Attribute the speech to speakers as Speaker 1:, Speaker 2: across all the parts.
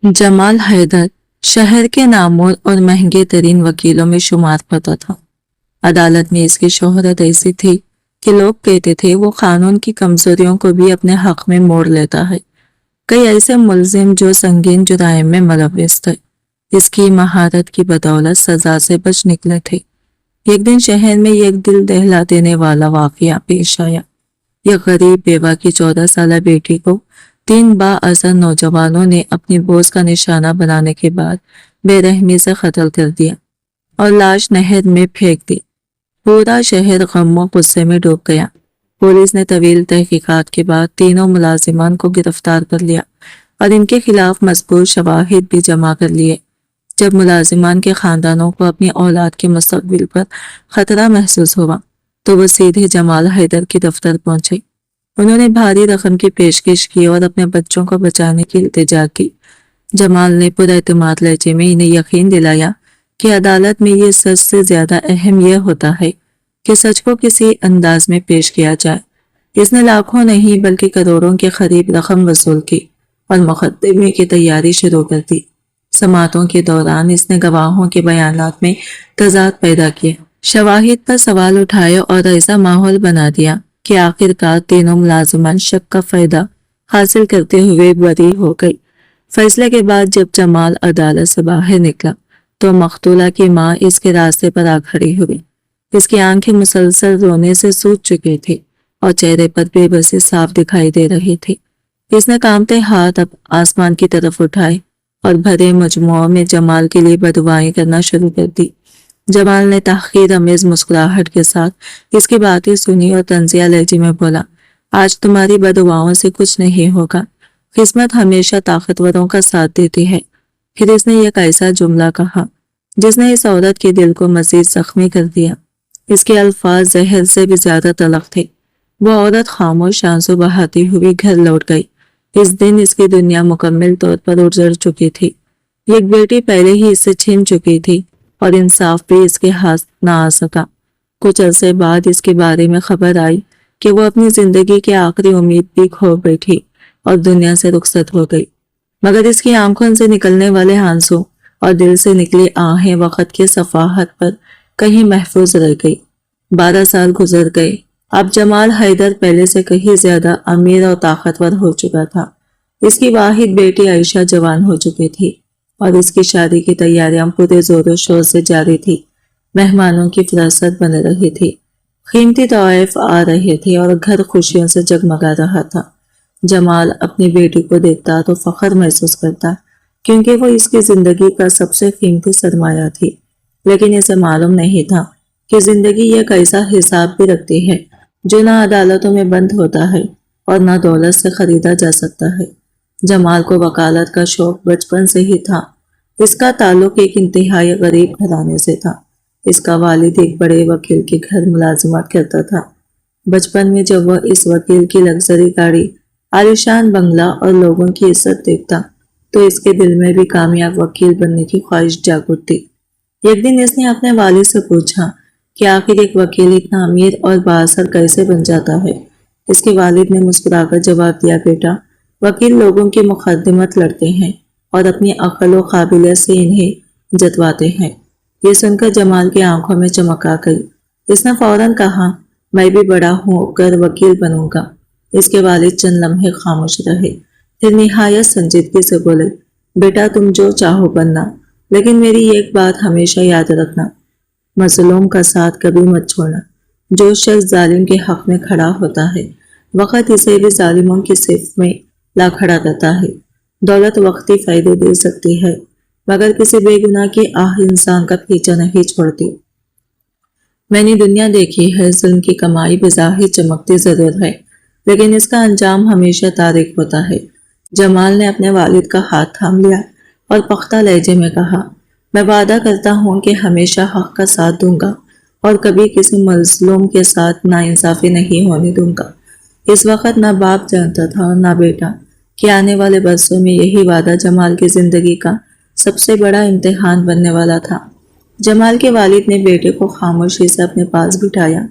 Speaker 1: جمال حیدر شہر کے نامور اور مہنگے ترین وکیلوں میں شمار ہوتا تھا۔ عدالت میں اس کی شہرت ایسی تھی کہ لوگ کہتے تھے وہ قانون کی کمزوریوں کو بھی اپنے حق میں موڑ لیتا ہے۔ کئی ایسے ملزم جو سنگین جرائم میں ملوث تھے اس کی مہارت کی بدولت سزا سے بچ نکلے تھے۔ ایک دن شہر میں ایک دل دہلا دینے والا واقعہ پیش آیا۔ ایک غریب بیوہ کی 14 سالہ بیٹی کو 3 بااثر نوجوانوں نے اپنی بوجھ کا نشانہ بنانے کے بعد بے رحمی سے قتل کر دیا اور لاش نہر میں پھینک دی۔ پورا شہر غم و غصے میں ڈوب گیا۔ پولیس نے طویل تحقیقات کے بعد تینوں ملازمان کو گرفتار کر لیا اور ان کے خلاف مضبوط شواہد بھی جمع کر لیے۔ جب ملازمان کے خاندانوں کو اپنی اولاد کے مستقبل پر خطرہ محسوس ہوا تو وہ سیدھے جمال حیدر کے دفتر پہنچے۔ انہوں نے بھاری رقم کی پیشکش کی اور اپنے بچوں کو بچانے کی التجا کی۔ جمال نے پر اعتماد لہجے میں انہیں یقین دلایا کہ عدالت میں یہ سچ سے زیادہ اہم یہ ہوتا ہے کہ سچ کو کسی انداز میں پیش کیا جائے۔ اس نے لاکھوں نہیں بلکہ کروڑوں کے قریب رقم وصول کی اور مقدمے کی تیاری شروع کر دی۔ سماعتوں کے دوران اس نے گواہوں کے بیانات میں تضاد پیدا کیا، شواہد پر سوال اٹھائے اور ایسا ماحول بنا دیا کہ آخرکار تینوں ملازمان شک کا فائدہ حاصل کرتے ہوئے بری ہو گئی۔ فیصلے کے بعد جب جمال عدالت سے باہر نکلا تو مقتولہ کی ماں اس کے راستے پر آ کھڑی ہوئی۔ اس کی آنکھیں مسلسل رونے سے سوج چکی تھی اور چہرے پر بے بسی صاف دکھائی دے رہی تھی۔ اس نے کانپتے ہاتھ اب آسمان کی طرف اٹھائے اور بھرے مجموعہ میں جمال کے لیے بددعائیں کرنا شروع کر دی۔ جمال نے تحقیر آمیز مسکراہٹ کے ساتھ اس کی باتیں سنی اور طنزیہ لہجے میں بولا، آج تمہاری بددعاؤں سے کچھ نہیں ہوگا، قسمت ہمیشہ طاقتوروں کا ساتھ دیتی ہے۔ پھر اس نے ایک ایسا جملہ کہا جس نے اس عورت کے دل کو مزید زخمی کر دیا۔ اس کے الفاظ زہر سے بھی زیادہ تلخ تھے۔ وہ عورت خاموش آنسو بہاتی ہوئی گھر لوٹ گئی۔ اس دن اس کی دنیا مکمل طور پر اجڑ چکی تھی۔ ایک بیٹی پہلے ہی اس سے چھن چکی تھی اور انصاف بھی اس کے ہاتھ نہ آ سکا۔ کچھ عرصے بعد اس کے بارے میں خبر آئی کہ وہ اپنی زندگی کی آخری امید بھی کھو بیٹھی اور دنیا سے رخصت ہو گئی، مگر اس کی آنکھوں سے نکلنے والے آنسو اور دل سے نکلی آہیں وقت کی صفحات پر کہیں محفوظ رہ گئی۔ 12 سال گزر گئے۔ اب جمال حیدر پہلے سے کہیں زیادہ امیر اور طاقتور ہو چکا تھا۔ اس کی واحد بیٹی عائشہ جوان ہو چکی تھی اور اس کی شادی کی تیاریاں پورے زور و شور سے جاری تھی۔ مہمانوں کی فراست بن رہی تھی، قیمتی تحائف آ رہے تھے اور گھر خوشیوں سے جگمگا رہا تھا۔ جمال اپنی بیٹی کو دیکھتا تو فخر محسوس کرتا کیونکہ وہ اس کی زندگی کا سب سے قیمتی سرمایہ تھی، لیکن اسے معلوم نہیں تھا کہ زندگی ایک ایسا حساب بھی رکھتی ہے جو نہ عدالتوں میں بند ہوتا ہے اور نہ دولت سے خریدا جا سکتا ہے۔ جمال کو وکالت کا شوق بچپن سے ہی تھا۔ اس کا تعلق ایک انتہائی غریب گھرانے سے تھا۔ اس کا والد ایک بڑے وکیل کے گھر ملازمت کرتا تھا۔ بچپن میں جب وہ اس وکیل کی لگژری گاڑی، عالیشان بنگلہ اور لوگوں کی عزت دیکھتا تو اس کے دل میں بھی کامیاب وکیل بننے کی خواہش جاگ اٹھتی۔ ایک دن اس نے اپنے والد سے پوچھا کہ آخر ایک وکیل اتنا امیر اور بااثر کیسے بن جاتا ہے؟ اس کے والد نے مسکرا کر جواب دیا، بیٹا، وکیل لوگوں کی مقدمت لڑتے ہیں اور اپنی عقل و قابلیت سے انہیں جتواتے ہیں۔ یہ سن کر جمال کی آنکھوں میں چمک آ گئی۔ اس نے فوراً کہا، میں بھی بڑا ہو کر وکیل بنوں گا۔ اس کے والد چند لمحے خاموش رہے، پھر نہایت سنجیدگی سے بولے، بیٹا تم جو چاہو بننا، لیکن میری ایک بات ہمیشہ یاد رکھنا، مظلوم کا ساتھ کبھی مت چھوڑنا۔ جو شخص ظالم کے حق میں کھڑا ہوتا ہے وقت اسے بھی ظالموں کی صف میں لا کھڑا کرتا ہے۔ دولت وقتی فائدے دے سکتی ہے مگر کسی بے گناہ کی آہ انسان کا پیچھا نہیں چھوڑتی۔ میں نے دنیا دیکھی ہے، ظلم کی کمائی بظاہر چمکتی ضرور ہے لیکن اس کا انجام ہمیشہ تاریک ہوتا ہے۔ جمال نے اپنے والد کا ہاتھ تھام لیا اور پختہ لہجے میں کہا، میں وعدہ کرتا ہوں کہ ہمیشہ حق کا ساتھ دوں گا اور کبھی کسی مظلوم کے ساتھ ناانصافی نہیں ہونے دوں گا۔ اس وقت نہ باپ جانتا تھا اور نہ بیٹا کہ آنے والے برسوں میں یہی وعدہ جمال کی زندگی کا سب سے بڑا امتحان بننے والا تھا۔ جمال کے والد نے بیٹے کو خاموشی سے اپنے پاس بٹھایا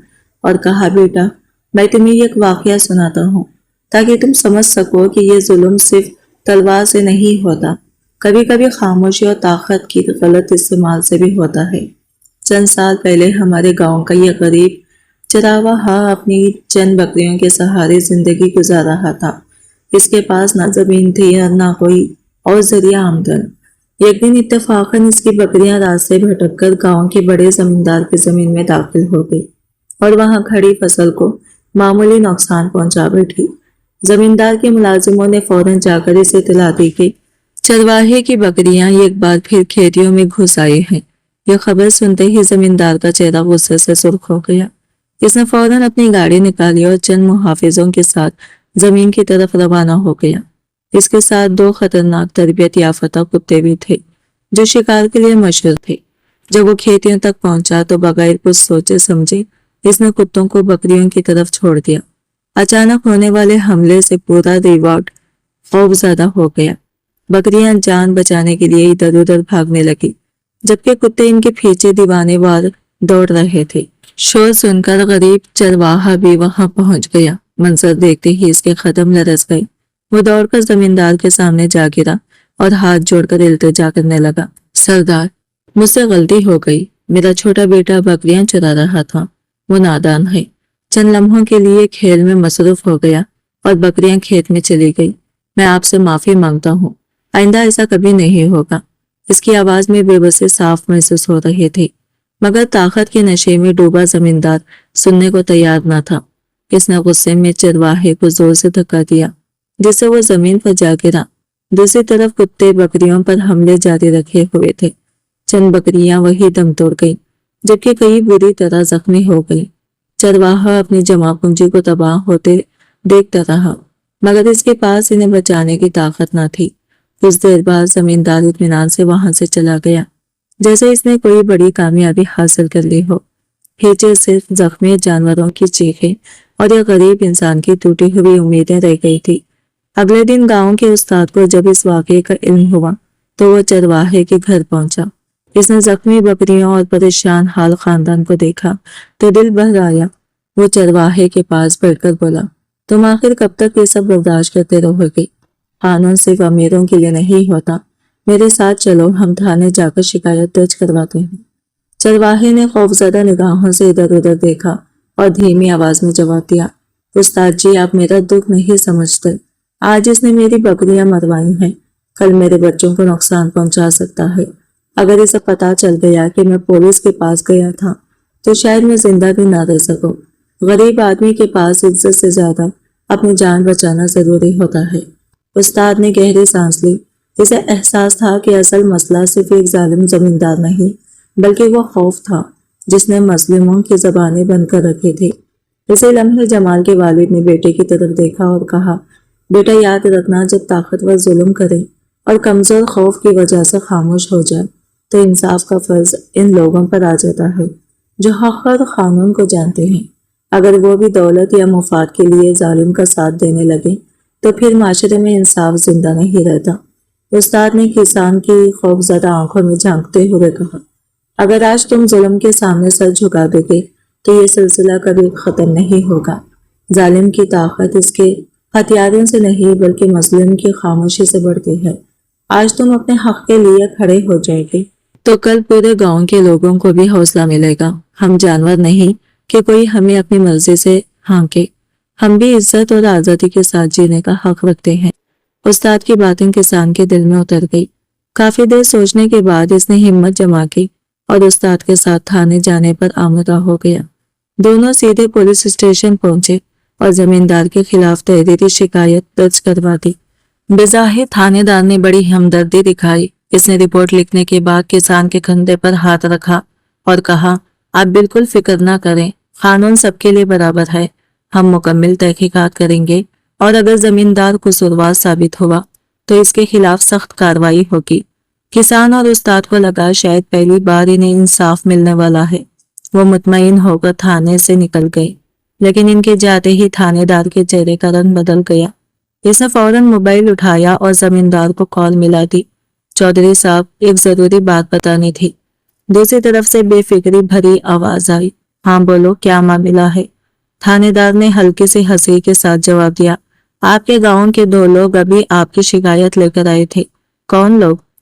Speaker 1: اور کہا، بیٹا میں تمہیں ایک واقعہ سناتا ہوں تاکہ تم سمجھ سکو کہ یہ ظلم صرف تلوار سے نہیں ہوتا کبھی کبھی خاموشی اور طاقت کی غلط استعمال سے بھی ہوتا ہے۔ چند سال پہلے ہمارے گاؤں کا یہ غریب چراواہا اپنی چند بکریوں کے سہارے زندگی گزار رہا تھا۔ اس کے پاس نہ زمین تھی اور نہ کوئی اور ذریعہ آمدن۔ ایک دن اتفاقاً اس کی بکریاں راستے بھٹک کر گاؤں کے بڑے زمیندار کی زمین میں داخل ہو گئی اور وہاں کھڑی فصل کو معمولی نقصان پہنچا بیٹھی۔ زمیندار کے ملازموں نے فوراً جا کر اسے اطلاع دی کہ چرواہے کی بکریاں ایک بار پھر کھیتیوں میں گھس آئی ہیں۔ یہ خبر سنتے ہی زمیندار کا چہرہ غصے سے سرخ ہو گیا۔ اس نے فوراً اپنی گاڑی نکالی اور چند محافظوں کے ساتھ زمین کی طرف روانہ ہو گیا۔ اس کے ساتھ 2 خطرناک تربیت یافتہ کتے بھی تھے جو شکار کے لیے مشہور تھے۔ جب وہ کھیتیوں تک پہنچا تو بغیر کچھ سوچے سمجھے اس نے کتوں کو بکریوں کی طرف چھوڑ دیا۔ اچانک ہونے والے حملے سے پورا ریوارڈ خوف زدہ ہو گیا۔ بکریاں جان بچانے کے لیے ادھر ادھر بھاگنے لگی جبکہ کتے ان کے پیچھے دیوانے وار دوڑ رہے تھے۔ شور سن کر غریب چرواہا بھی وہاں پہنچ گیا۔ منظر دیکھتے ہی اس کے قدم لرز گئے۔ وہ دوڑ کر زمیندار کے سامنے جا گرا اور ہاتھ جوڑ کر التجا کرنے لگا۔ سردار، مجھ سے غلطی ہو گئی۔ میرا چھوٹا بیٹا بکریاں چرا رہا تھا۔ وہ نادان ہے۔ چند لمحوں کے لیے کھیل میں مصروف ہو گیا اور بکریاں کھیت میں چلی گئی۔ میں آپ سے معافی مانگتا ہوں۔ آئندہ ایسا کبھی نہیں ہوگا۔ اس کی آواز میں بے بسی صاف محسوس ہو رہی تھی، مگر طاقت کے نشے میں ڈوبا زمیندار سننے کو تیار نہ تھا۔ اس نے غصے میں چرواہے کو زور سے دھکا دیا جس سے وہ زمین پر جا گرا۔ دوسری طرف کتے بکریوں پر حملے جاری رکھے ہوئے تھے۔ چند بکریاں وہی دم توڑ گئی جبکہ کئی بری طرح زخمی ہو گئی۔ چرواہا اپنی جمع پونجی کو تباہ ہوتے دیکھتا رہا، مگر اس کے پاس انہیں بچانے کی طاقت نہ تھی۔ کچھ دیر بعد زمیندار اطمینان سے وہاں سے چلا گیا جیسے اس نے کوئی بڑی کامیابی حاصل کر لی ہو۔ پیچھے صرف زخمی جانوروں کی چیخیں اور ایک غریب انسان کی ٹوٹی ہوئی امیدیں رہ گئی تھی۔ اگلے دن گاؤں کے استاد کو جب اس واقعے کا علم ہوا تو وہ چرواہے کے گھر پہنچا۔ اس نے زخمی بکریوں اور پریشان حال خاندان کو دیکھا تو دل بھر آیا۔ وہ چرواہے کے پاس بیٹھ کر بولا، تم آخر کب تک یہ سب برداشت کرتے رہو گے؟ قانون صرف امیروں کے لیے نہیں ہوتا۔ میرے ساتھ چلو، ہم تھانے جا کر شکایت درج کرواتے ہیں۔ چرواہے نے خوفزدہ نگاہوں سے ادھر ادھر دیکھا اور دھیمی آواز میں جواب دیا، استاد جی، آپ میرا دکھ نہیں سمجھتے۔ آج اس نے میری بکریاں مروائی ہیں، کل میرے بچوں کو نقصان پہنچا سکتا ہے۔ اگر اسے پتا چل گیا کہ میں پولیس کے پاس گیا تھا تو شاید میں زندہ بھی نہ رہ سکوں۔ غریب آدمی کے پاس عزت سے زیادہ اپنی جان بچانا ضروری ہوتا ہے۔ استاد نے گہری سانس لی۔ اسے احساس تھا کہ اصل مسئلہ صرف ایک ظالم زمیندار نہیں بلکہ وہ خوف تھا جس نے مظلوموں کی زبانیں بند کر رکھی تھی۔ اسی لمحے جمال کے والد نے بیٹے کی طرف دیکھا اور کہا، بیٹا یاد رکھنا، جب طاقتور ظلم کرے اور کمزور خوف کی وجہ سے خاموش ہو جائے تو انصاف کا فرض ان لوگوں پر آ جاتا ہے جو حق اور قانون کو جانتے ہیں۔ اگر وہ بھی دولت یا مفاد کے لیے ظالم کا ساتھ دینے لگے تو پھر معاشرے میں انصاف زندہ نہیں رہتا۔ استاد نے کسان کی خوفزدہ آنکھوں میں جھانکتے ہوئے کہا، اگر آج تم ظلم کے سامنے سر جھکا دو گے تو یہ سلسلہ کبھی ختم نہیں ہوگا۔ ظالم کی طاقت اس کے ہتھیاروں سے نہیں بلکہ مظلوم کی خاموشی سے بڑھتی ہے۔ آج تم اپنے حق کے لیے کھڑے ہو جائے گے تو کل پورے گاؤں کے لوگوں کو بھی حوصلہ ملے گا۔ ہم جانور نہیں کہ کوئی ہمیں اپنی مرضی سے ہانکے۔ ہم بھی عزت اور آزادی کے ساتھ جینے کا حق رکھتے ہیں۔ استاد کی باتیں کسان کے دل میں اتر گئی۔ کافی دیر سوچنے کے بعد اس نے ہمت جما کی اور استاد کے ساتھ تھانے جانے پر آمادہ ہو گیا۔ دونوں سیدھے پولیس اسٹیشن پہنچے اور زمیندار کے خلاف تحریری شکایت درج کروا دی۔ بظاہر تھانے دار نے بڑی ہمدردی دکھائی۔ اس نے رپورٹ لکھنے کے بعد کسان کے کندھے پر ہاتھ رکھا اور کہا، آپ بالکل فکر نہ کریں، قانون سب کے لیے برابر ہے۔ ہم مکمل تحقیقات کریں گے اور اگر زمیندار قصوروار ثابت ہوا تو اس کے خلاف سخت کارروائی ہوگی۔ کسان اور استاد کو لگا شاید پہلی بار انہیں انصاف ملنے والا ہے۔ وہ مطمئن ہو کر تھانے سے نکل گئے، لیکن ان کے جاتے ہی تھانے دار کے چہرے کا رنگ بدل گیا۔ اس نے فوراً موبائل اٹھایا اور زمیندار کو کال ملا دی، چودھری صاحب، ایک ضروری بات بتانی تھی۔ دوسری طرف سے بے فکری بھری آواز آئی، ہاں بولو، کیا معاملہ ہے؟ تھانے دار نے ہلکی سی ہنسی کے ساتھ جواب دیا، آپ کے گاؤں کے 2 لوگ ابھی آپ کی شکایت لے کر آئے تھے۔ کون لوگ؟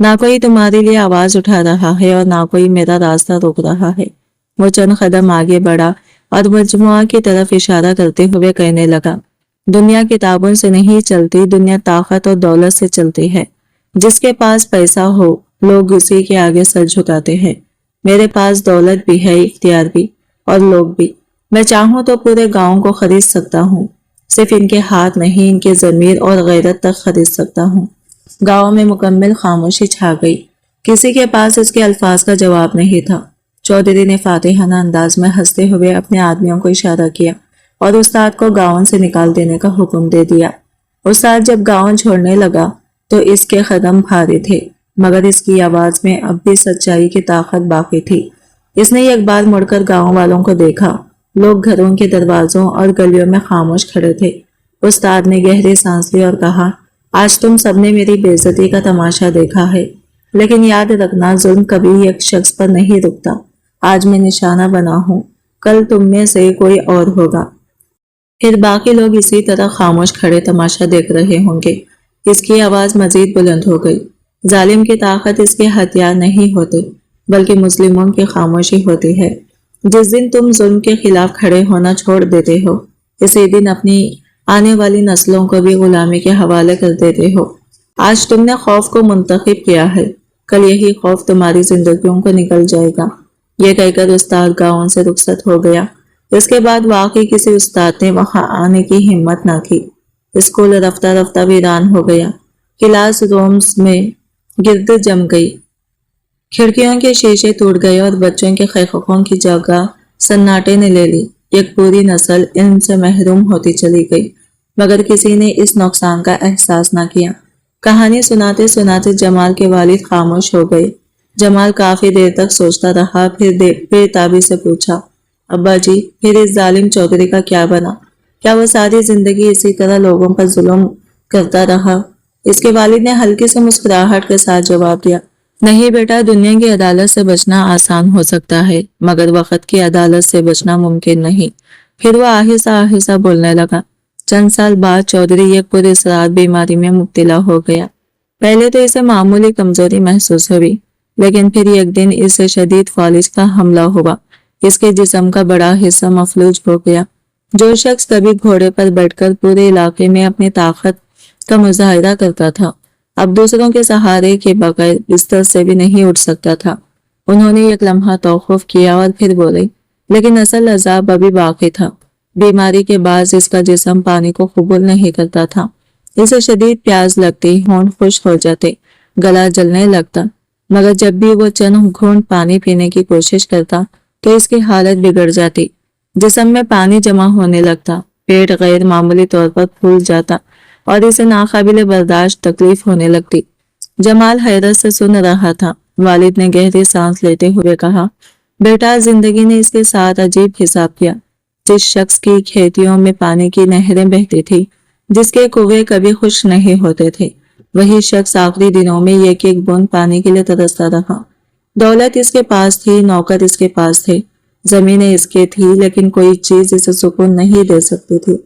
Speaker 1: نہ کوئی تمہارے لیے آواز اٹھا رہا ہے اور نہ کوئی میرا راستہ روک رہا ہے۔ وہ چند قدم آگے بڑھا اور مجموعہ کی طرف اشارہ کرتے ہوئے کہنے لگا، دنیا کتابوں سے نہیں چلتی، دنیا طاقت اور دولت سے چلتی ہے۔ جس کے پاس پیسہ ہو لوگ اسی کے آگے سر جھکاتے ہیں۔ میرے پاس دولت بھی ہے، اختیار بھی، اور لوگ بھی۔ میں چاہوں تو پورے گاؤں کو خرید سکتا ہوں، صرف ان کے ہاتھ نہیں، ان کے ضمیر اور غیرت تک خرید سکتا ہوں۔ گاؤں میں مکمل خاموشی چھا گئی، کسی کے پاس اس کے الفاظ کا جواب نہیں تھا۔ چودھری نے فاتحانہ انداز میں ہنستے ہوئے اپنے آدمیوں کو اشارہ کیا اور استاد کو گاؤں سے نکال دینے کا حکم دے دیا۔ استاد جب گاؤں چھوڑنے لگا تو اس کے قدم بھاری تھے، مگر اس کی آواز میں اب بھی سچائی کی طاقت باقی تھی۔ اس نے ایک بار مڑ کر گاؤں والوں کو دیکھا، لوگ گھروں کے دروازوں اور گلیوں میں خاموش کھڑے تھے۔ استاد نے گہری سانس لی اور کہا، آج تم سب نے میری بے عزتی کا تماشا دیکھا ہے، لیکن یاد رکھنا ظلم کبھی ایک شخص پر نہیں رکتا۔ آج میں نشانہ بنا ہوں، کل تم میں سے کوئی اور ہوگا۔ پھر باقی لوگ اسی طرح خاموش کھڑے تماشا دیکھ رہے ہوں گے۔ اس کی آواز مزید بلند ہو گئی، ظالم کی طاقت اس کے ہتھیار نہیں ہوتے، بلکہ مسلموں کی خاموشی ہوتی ہے۔ جس دن تم ظلم کے خلاف کھڑے ہونا چھوڑ دیتے ہو، اسی دن اپنی آنے والی نسلوں کو بھی غلامی کے حوالے کر دیتے ہو۔ آج تم نے خوف کو منتخب کیا ہے، کل یہی خوف تمہاری زندگیوں کو نکل جائے گا۔ یہ کہہ کر استاد گاؤں سے رخصت ہو گیا۔ اس کے بعد واقعی کسی استاد نے وہاں آنے کی ہمت نہ کی۔ اسکول رفتہ رفتہ ویران ہو گیا، کلاس رومز میں گرد جم گئی، کھڑکیوں کے شیشے ٹوٹ گئے اور بچوں کے خیخوں کی جگہ سناٹے نے لے لی۔ ایک پوری نسل علم سے محروم ہوتی چلی گئی، مگر کسی نے اس نقصان کا احساس نہ کیا۔ کہانی سناتے سناتے جمال کے والد خاموش ہو گئے۔ جمال کافی دیر تک سوچتا رہا، پھر بے تابی سے پوچھا، ابا جی، پھر اس ظالم چودھری کا کیا بنا؟ کیا وہ ساری زندگی اسی طرح لوگوں پر ظلم کرتا رہا؟ اس کے والد نے ہلکی سے مسکراہٹ کے ساتھ جواب دیا، نہیں بیٹا، دنیا کی عدالت سے بچنا آسان ہو سکتا ہے، مگر وقت کی عدالت سے بچنا ممکن نہیں۔ پھر وہ آہستہ آہستہ بولنے لگا، چند سال بعد چودھری ایک پراسرار بیماری میں مبتلا ہو گیا۔ پہلے تو اسے معمولی کمزوری محسوس ہوئی، لیکن پھر ایک دن اسے شدید فالج کا حملہ ہوا۔ اس کے جسم کا بڑا حصہ مفلوج ہو گیا۔ جو شخص کبھی گھوڑے پر بیٹھ کر پورے علاقے میں اپنی طاقت کا مظاہرہ کرتا تھا، اب دوسروں کے سہارے کے بغیر بستر سے بھی نہیں اٹھ سکتا تھا۔ انہوں نے ایک لمحہ توقف کیا اور پھر بولے، لیکن اصل عذاب ابھی باقی تھا۔ بیماری کے باعث اس کا جسم پانی کو قبول نہیں کرتا تھا۔ اسے شدید پیاس لگتی، ہونٹ خشک ہو جاتے، گلا جلنے لگتا، مگر جب بھی وہ چند گھونٹ پانی پینے کی کوشش کرتا تو اس کی حالت بگڑ جاتی۔ جسم میں پانی جمع ہونے لگتا، پیٹ غیر معمولی طور پر پھول جاتا اور اسے ناقابل برداشت تکلیف ہونے لگتی۔ جمال حیرت سے سن رہا تھا۔ والد نے گہری سانس لیتے ہوئے کہا، بیٹا، زندگی نے اس کے ساتھ عجیب حساب کیا۔ جس شخص کی کھیتیوں میں پانی کی نہریں بہتی تھی، جس کے کنویں کبھی خشک نہیں ہوتے تھے، وہی شخص آخری دنوں میں ایک ایک بوند پانی کے لیے ترستا رہا۔ دولت اس کے پاس تھی، نوکر اس کے پاس تھے، زمینیں اس کے تھی، لیکن کوئی چیز اسے سکون نہیں دے سکتی تھی۔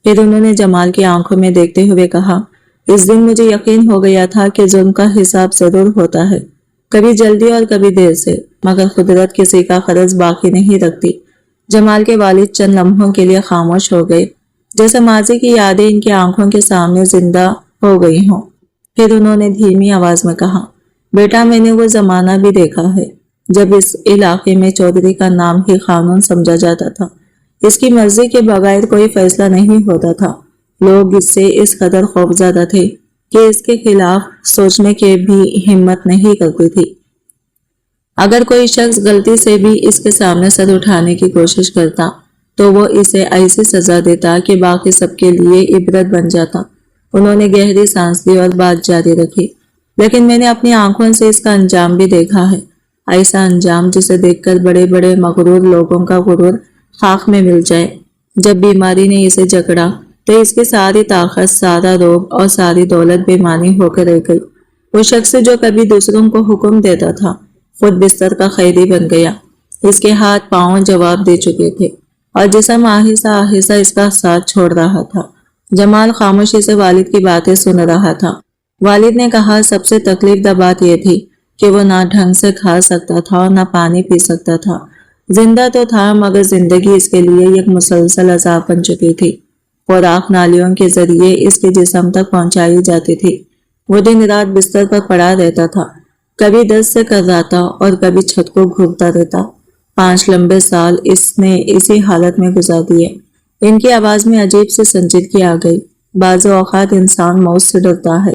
Speaker 1: پھر انہوں نے جمال کی آنکھوں میں دیکھتے ہوئے کہا، اس دن مجھے یقین ہو گیا تھا کہ ظلم کا حساب ضرور ہوتا ہے، کبھی جلدی اور کبھی دیر سے، مگر قدرت کسی کا قرض باقی نہیں رکھتی۔ جمال کے والد چند لمحوں کے لیے خاموش ہو گئے، جیسے ماضی کی یادیں ان کی آنکھوں کے سامنے زندہ ہو گئی ہوں۔ پھر انہوں نے دھیمی آواز میں کہا، بیٹا، میں نے وہ زمانہ بھی دیکھا ہے جب اس علاقے میں چودھری کا نام ہی قانون سمجھا جاتا تھا۔ اس کی مرضی کے بغیر کوئی فیصلہ نہیں ہوتا تھا۔ لوگ اس سے اس قدر خوفزدہ تھے کہ اس کے خلاف سوچنے کی بھی ہمت نہیں کرتی تھی۔ اگر کوئی شخص غلطی سے بھی اس کے سامنے سر اٹھانے کی کوشش کرتا تو وہ اسے ایسی سزا دیتا کہ باقی سب کے لیے عبرت بن جاتا۔ انہوں نے گہری سانس لی اور بات جاری رکھی، لیکن میں نے اپنی آنکھوں سے اس کا انجام بھی دیکھا ہے، ایسا انجام جسے دیکھ کر بڑے بڑے مغرور لوگوں کا غرور خاک میں مل جائے۔ جب بیماری نے اسے جکڑا تو اس کی ساری طاقت، سارا روب اور ساری دولت بے معنی ہو کر رہ گئی۔ وہ شخص جو کبھی دوسروں کو حکم دیتا تھا، خود بستر کا قیدی بن گیا۔ اس کے ہاتھ پاؤں جواب دے چکے تھے اور جسم آہستہ آہستہ اس کا ساتھ چھوڑ رہا تھا۔ جمال خاموشی سے والد کی باتیں سن رہا تھا۔ والد نے کہا سب سے تکلیف دہ بات یہ تھی کہ وہ نہ ڈھنگ سے کھا سکتا تھا اور نہ پانی پی سکتا تھا۔ زندہ تو تھا مگر زندگی اس کے لیے ایک مسلسل عذاب بن چکی تھی۔ خوراک نالیوں کے ذریعے اس کے جسم تک پہنچائی جاتی تھی۔ وہ دن رات بستر پر پڑا رہتا تھا، کبھی دست سے کراتا اور کبھی چھت کو گھورتا رہتا۔ 5 لمبے سال اس نے اسی حالت میں گزار دیے۔ ان کی آواز میں عجیب سی سنجیدگی آ گئی۔ بعض اوقات انسان موت سے ڈرتا ہے،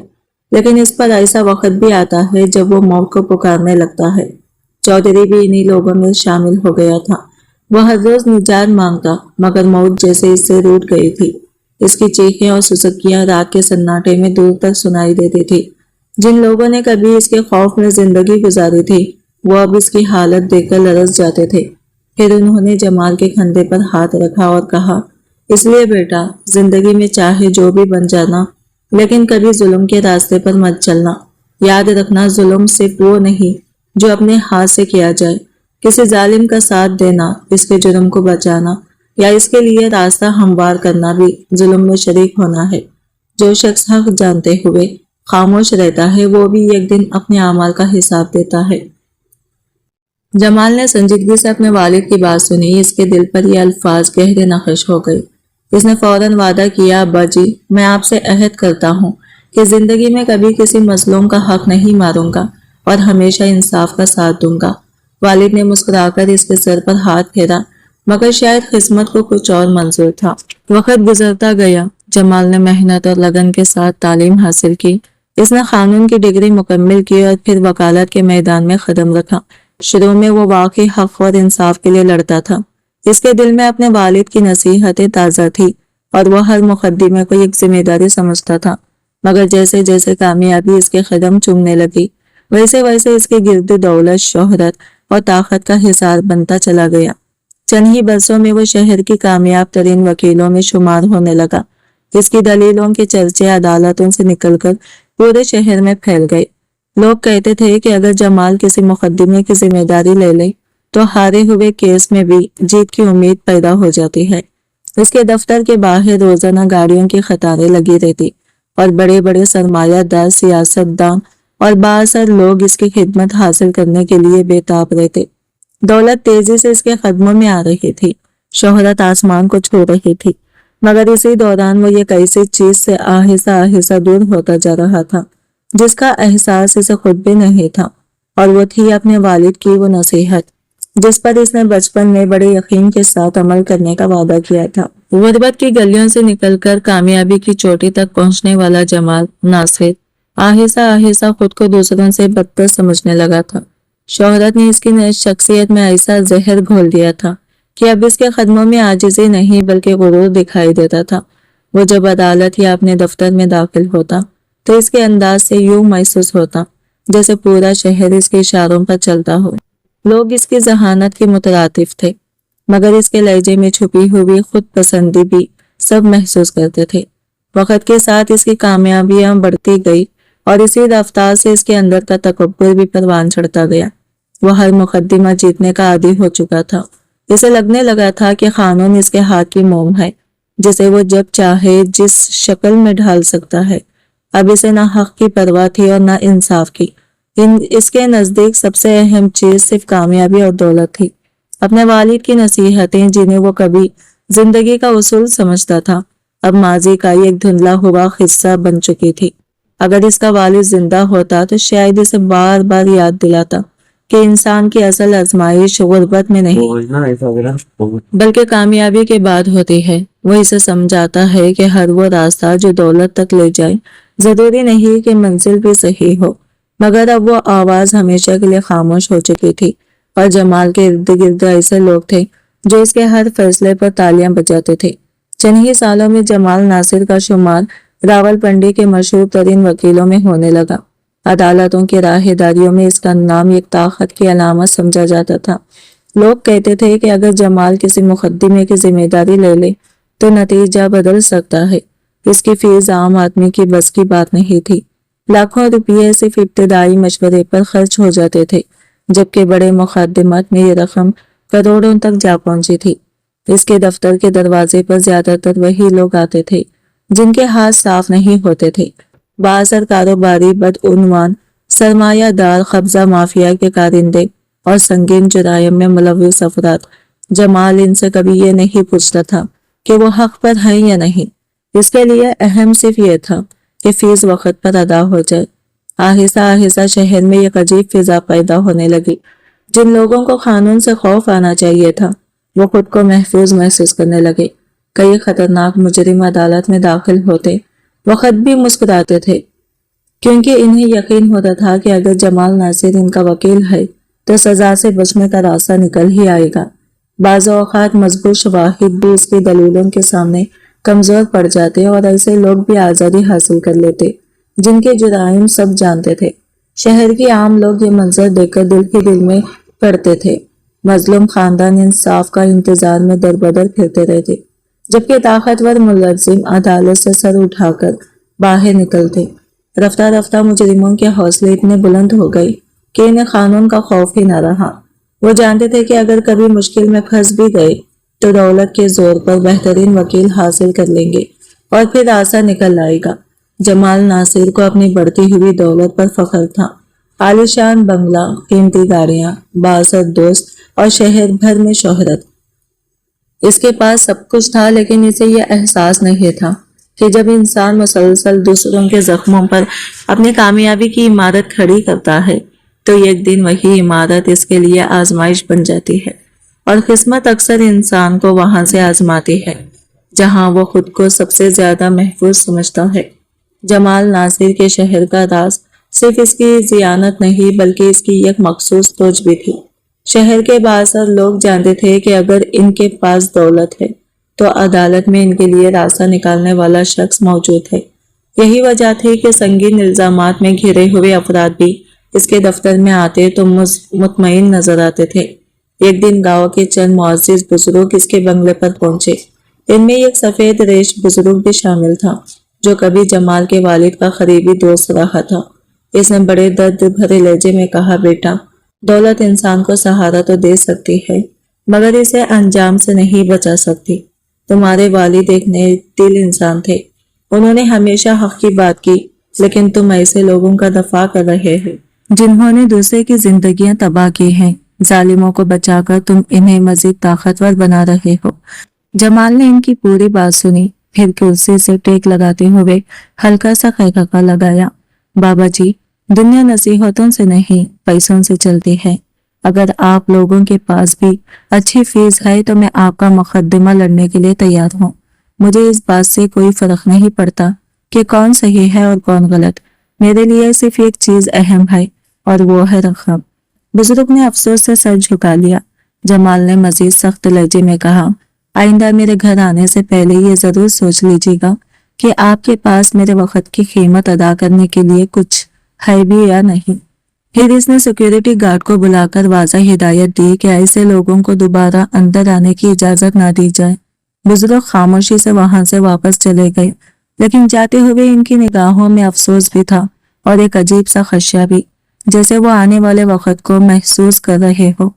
Speaker 1: لیکن اس پر ایسا وقت بھی آتا ہے جب وہ موت کو پکارنے لگتا ہے۔ چودھری بھی انہی لوگوں میں شامل ہو گیا تھا۔ وہ ہر روز نجات مانگتا، مگر موت جیسے اس سے روٹھ گئی تھی۔ اس کی چیخیں اور سسکیاں رات کے سناٹے میں دور تک سنائی دیتی تھی۔ جن لوگوں نے کبھی اس کے خوف میں زندگی گزاری تھی، وہ اب اس کی حالت دیکھ کر لرز جاتے تھے۔ پھر انہوں نے جمال کے کندھے پر ہاتھ رکھا اور کہا، اس لیے بیٹا، زندگی میں چاہے جو بھی بن جانا، لیکن کبھی ظلم کے راستے پر مت چلنا۔ یاد رکھنا، ظلم صرف وہ نہیں جو اپنے ہاتھ سے کیا جائے۔ کسی ظالم کا ساتھ دینا، اس کے جرم کو بچانا یا اس کے لیے راستہ ہموار کرنا بھی ظلم میں شریک ہونا ہے۔ جو شخص حق جانتے ہوئے خاموش رہتا ہے، وہ بھی ایک دن اپنے اعمال کا حساب دیتا ہے۔ جمال نے سنجیدگی سے اپنے والد کی بات سنی۔ اس کے دل پر یہ الفاظ گہرے نقش ہو گئے۔ اس نے فوراً وعدہ کیا، ابا جی، میں آپ سے عہد کرتا ہوں کہ زندگی میں کبھی کسی مظلوم کا حق نہیں ماروں گا اور ہمیشہ انصاف کا ساتھ دوں گا۔ والد نے مسکرا کر اس کے سر پر ہاتھ پھیرا، مگر شاید قسمت کو کچھ اور منظور تھا۔ وقت گزرتا گیا۔ جمال نے محنت اور لگن کے ساتھ تعلیم حاصل کی۔ اس نے قانون کی ڈگری مکمل کی اور پھر وکالت کے میدان میں قدم رکھا۔ شروع میں وہ واقعی حق اور انصاف کے لیے لڑتا تھا۔ اس کے دل میں اپنے والد کی نصیحتیں تازہ تھی اور وہ ہر مقدمے کو ایک ذمہ داری سمجھتا تھا۔ مگر جیسے جیسے کامیابی اس کے قدم چومنے لگی، ویسے ویسے اس کے گرد دولت، شہرت اور طاقت کا حصار بنتا چلا گیا۔ چند ہی برسوں میں وہ شہر کی کامیاب ترین وکیلوں میں شمار ہونے لگا۔ اس کی دلیلوں کے چرچے عدالتوں سے نکل کر پورے شہر میں پھیل گئے۔ لوگ کہتے تھے کہ اگر جمال کسی مقدمے کی ذمہ داری لے لے تو ہارے ہوئے کیس میں بھی جیت کی امید پیدا ہو جاتی ہے۔ اس کے دفتر کے باہر روزانہ گاڑیوں کی قطاریں لگی رہتی اور بڑے بڑے سرمایہ دار، سیاست دان اور بااثر لوگ اس کی خدمت حاصل کرنے کے لیے بے تاب رہتے۔ دولت تیزی سے اس کے قدموں میں آ رہی تھی، شہرت آسمان کو چھو رہی تھی، مگر اسی دوران وہ ایک ایسی چیز سے آہستہ آہستہ دور ہوتا جا رہا تھا جس کا احساس اسے خود بھی نہیں تھا، اور وہ تھی اپنے والد کی وہ نصیحت جس پر اس نے بچپن میں بڑے یقین کے ساتھ عمل کرنے کا وعدہ کیا تھا۔ غربت کی گلیوں سے نکل کر کامیابی کی چوٹی تک پہنچنے والا جمال ناصر آہستہ آہستہ خود کو دوسروں سے بدتر سمجھنے لگا تھا۔ شہرت نے اس کی شخصیت میں ایسا زہر گھول دیا تھا کہ اب اس کے قدموں میں عاجزی نہیں بلکہ غرور دکھائی دیتا تھا۔ وہ جب عدالت یا اپنے دفتر میں داخل ہوتا تو اس کے انداز سے یوں محسوس ہوتا جیسے پورا شہر اس کے اشاروں پر چلتا ہو۔ لوگ اس کی ذہانت کے مترادف تھے، مگر اس کے لہجے میں چھپی ہوئی خود پسندی بھی سب محسوس کرتے تھے۔ وقت کے ساتھ اس کی کامیابیاں بڑھتی گئی اور اسی رفتار سے اس کے اندر کا تکبر بھی پروان چڑھتا گیا۔ وہ ہر مقدمہ جیتنے کا عادی ہو چکا تھا۔ اسے لگنے لگا تھا کہ قانون اس کے ہاتھ کی موم ہے جسے وہ جب چاہے جس شکل میں ڈھال سکتا ہے۔ اب اسے نہ حق کی پرواہ تھی اور نہ انصاف کی۔ اس کے نزدیک سب سے اہم چیز صرف کامیابی اور دولت تھی۔ اپنے والد کی نصیحتیں، جنہیں وہ کبھی زندگی کا اصول سمجھتا تھا، اب ماضی کا ایک دھندلا ہوا قصہ بن چکی تھی۔ اگر اس کا والد زندہ ہوتا تو شاید اسے بار بار یاد دلاتا کہ انسان کی اصل آزمائش غربت میں نہیں بلکہ کامیابی کے بعد ہوتی ہے۔ وہ اسے سمجھاتا ہے کہ ہر وہ راستہ جو دولت تک لے جائے ضروری نہیں کہ منزل بھی صحیح ہو، مگر اب وہ آواز ہمیشہ کے لیے خاموش ہو چکی تھی، اور جمال کے ارد گرد ایسے لوگ تھے جو اس کے ہر فیصلے پر تالیاں بجاتے تھے۔ چند ہی سالوں میں جمال ناصر کا شمار راولپنڈی کے مشہور ترین وکیلوں میں ہونے لگا۔ عدالتوں کی راہ داریوں میں اس کا نام ایک طاقت کی علامت سمجھا جاتا تھا۔ لوگ کہتے تھے کہ اگر جمال کسی مقدمے کی ذمہ داری لے لے تو نتیجہ بدل سکتا ہے۔ اس کی فیس عام آدمی کی بس کی بات نہیں تھی۔ لاکھوں روپے صرف ابتدائی مشورے پر خرچ ہو جاتے تھے، جبکہ بڑے مقدمات میں یہ رقم کروڑوں تک جا پہنچی تھی۔ اس کے دفتر کے دروازے پر زیادہ تر وہی لوگ آتے تھے جن کے ہاتھ صاف نہیں ہوتے تھے۔ بااثر کاروباری بدعنوان سرمایہ دار قبضہ مافیا کے کارندے اور سنگین جرائم میں ملوث افراد۔ جمال ان سے کبھی یہ نہیں پوچھتا تھا کہ وہ حق پر ہیں یا نہیں، اس کے لیے اہم صرف یہ تھا کہ فیس وقت پر ادا ہو جائے۔ آہستہ آہستہ شہر میں ایک عجیب فضا پیدا ہونے لگی۔ جن لوگوں کو قانون سے خوف آنا چاہیے تھا وہ خود کو محفوظ محسوس کرنے لگے۔ کئی خطرناک مجرم عدالت میں داخل ہوتے وقت بھی مسکراتے تھے، کیونکہ انہیں یقین ہوتا تھا کہ اگر جمال ناصر ان کا وکیل ہے تو سزا سے بچنے کا راستہ نکل ہی آئے گا۔ بعض اوقات مضبوط شواہد بھی اس کی دلیلوں کے سامنے کمزور پڑ جاتے اور ایسے لوگ بھی آزادی حاصل کر لیتے جن کے جرائم سب جانتے تھے۔ شہر کے عام لوگ یہ منظر دیکھ کر دل ہی دل میں پڑتے تھے۔ مظلوم خاندان انصاف کا انتظار میں در بدر پھرتے رہتے، جبکہ طاقتور ملزم عدالت سے سر اٹھا کر باہر نکلتے۔ رفتہ رفتہ مجرموں کے حوصلے اتنے بلند ہو گئے کہ انہیں قانون کا خوف ہی نہ رہا۔ وہ جانتے تھے کہ اگر کبھی مشکل میں پھنس بھی گئے تو دولت کے زور پر بہترین وکیل حاصل کر لیں گے اور پھر راستہ نکل آئے گا۔ جمال ناصر کو اپنی بڑھتی ہوئی دولت پر فخر تھا۔ عالیشان بنگلہ، قیمتی گاڑیاں، بااثر دوست اور شہر بھر میں شہرت۔ اس کے پاس سب کچھ تھا، لیکن اسے یہ احساس نہیں تھا کہ جب انسان مسلسل دوسروں کے زخموں پر اپنی کامیابی کی عمارت کھڑی کرتا ہے تو ایک دن وہی عمارت اس کے لیے آزمائش بن جاتی ہے، اور قسمت اکثر انسان کو وہاں سے آزماتی ہے جہاں وہ خود کو سب سے زیادہ محفوظ سمجھتا ہے۔ جمال ناصر کے شہر کا راز صرف اس کی ذیانت نہیں بلکہ اس کی ایک مخصوص سوچ بھی تھی۔ شہر کے بااثر لوگ جانتے تھے کہ اگر ان کے پاس دولت ہے تو عدالت میں ان کے لیے راستہ نکالنے والا شخص موجود ہے۔ یہی وجہ تھی کہ سنگین الزامات میں گھرے ہوئے افراد بھی اس کے دفتر میں آتے تو مطمئن نظر آتے تھے۔ ایک دن گاؤں کے چند معزز بزرگ اس کے بنگلے پر پہنچے۔ ان میں ایک سفید ریش بزرگ بھی شامل تھا جو کبھی جمال کے والد کا قریبی دوست رہا تھا۔ اس نے بڑے درد بھرے لہجے میں کہا، بیٹا، دولت انسان کو سہارا تو دے سکتی ہے مگر اسے انجام سے نہیں بچا سکتی۔ تمہارے والد ایک نیک دل انسان تھے، انہوں نے ہمیشہ حق کی بات کی، لیکن تم ایسے لوگوں کا دفاع کر رہے ہو جنہوں نے دوسرے کی زندگیاں تباہ کی ہیں۔ ظالموں کو بچا کر تم انہیں مزید طاقتور بنا رہے ہو۔ جمال نے ان کی پوری بات سنی، پھر کرسی سے ٹیک لگاتے ہوئے ہلکا سا خیکھا لگایا۔ بابا جی، دنیا نصیحتوں سے نہیں پیسوں سے چلتی ہے۔ اگر آپ لوگوں کے پاس بھی اچھی فیس ہے تو میں آپ کا مقدمہ لڑنے کے لیے تیار ہوں۔ مجھے اس بات سے کوئی فرق نہیں پڑتا کہ کون صحیح ہے اور کون غلط، میرے لیے صرف ایک چیز اہم ہے اور وہ ہے رقم۔ بزرگ نے افسوس سے سر جھکا لیا۔ جمال نے مزید سخت لہجے میں کہا، آئندہ میرے گھر آنے سے پہلے یہ ضرور سوچ لیجیے گا کہ آپ کے پاس میرے وقت کی قیمت ادا کرنے کے لیے کچھ ہے بھی یا نہیں۔ پھر اس نے سیکیورٹی گارڈ کو بلا کر واضح ہدایت دی کہ ایسے لوگوں کو دوبارہ اندر آنے کی اجازت نہ دی جائے۔ بزرگ خاموشی سے وہاں سے واپس چلے گئے، لیکن جاتے ہوئے ان کی نگاہوں میں افسوس بھی تھا اور ایک عجیب سا خدشہ بھی، جیسے وہ آنے والے وقت کو محسوس کر رہے ہو۔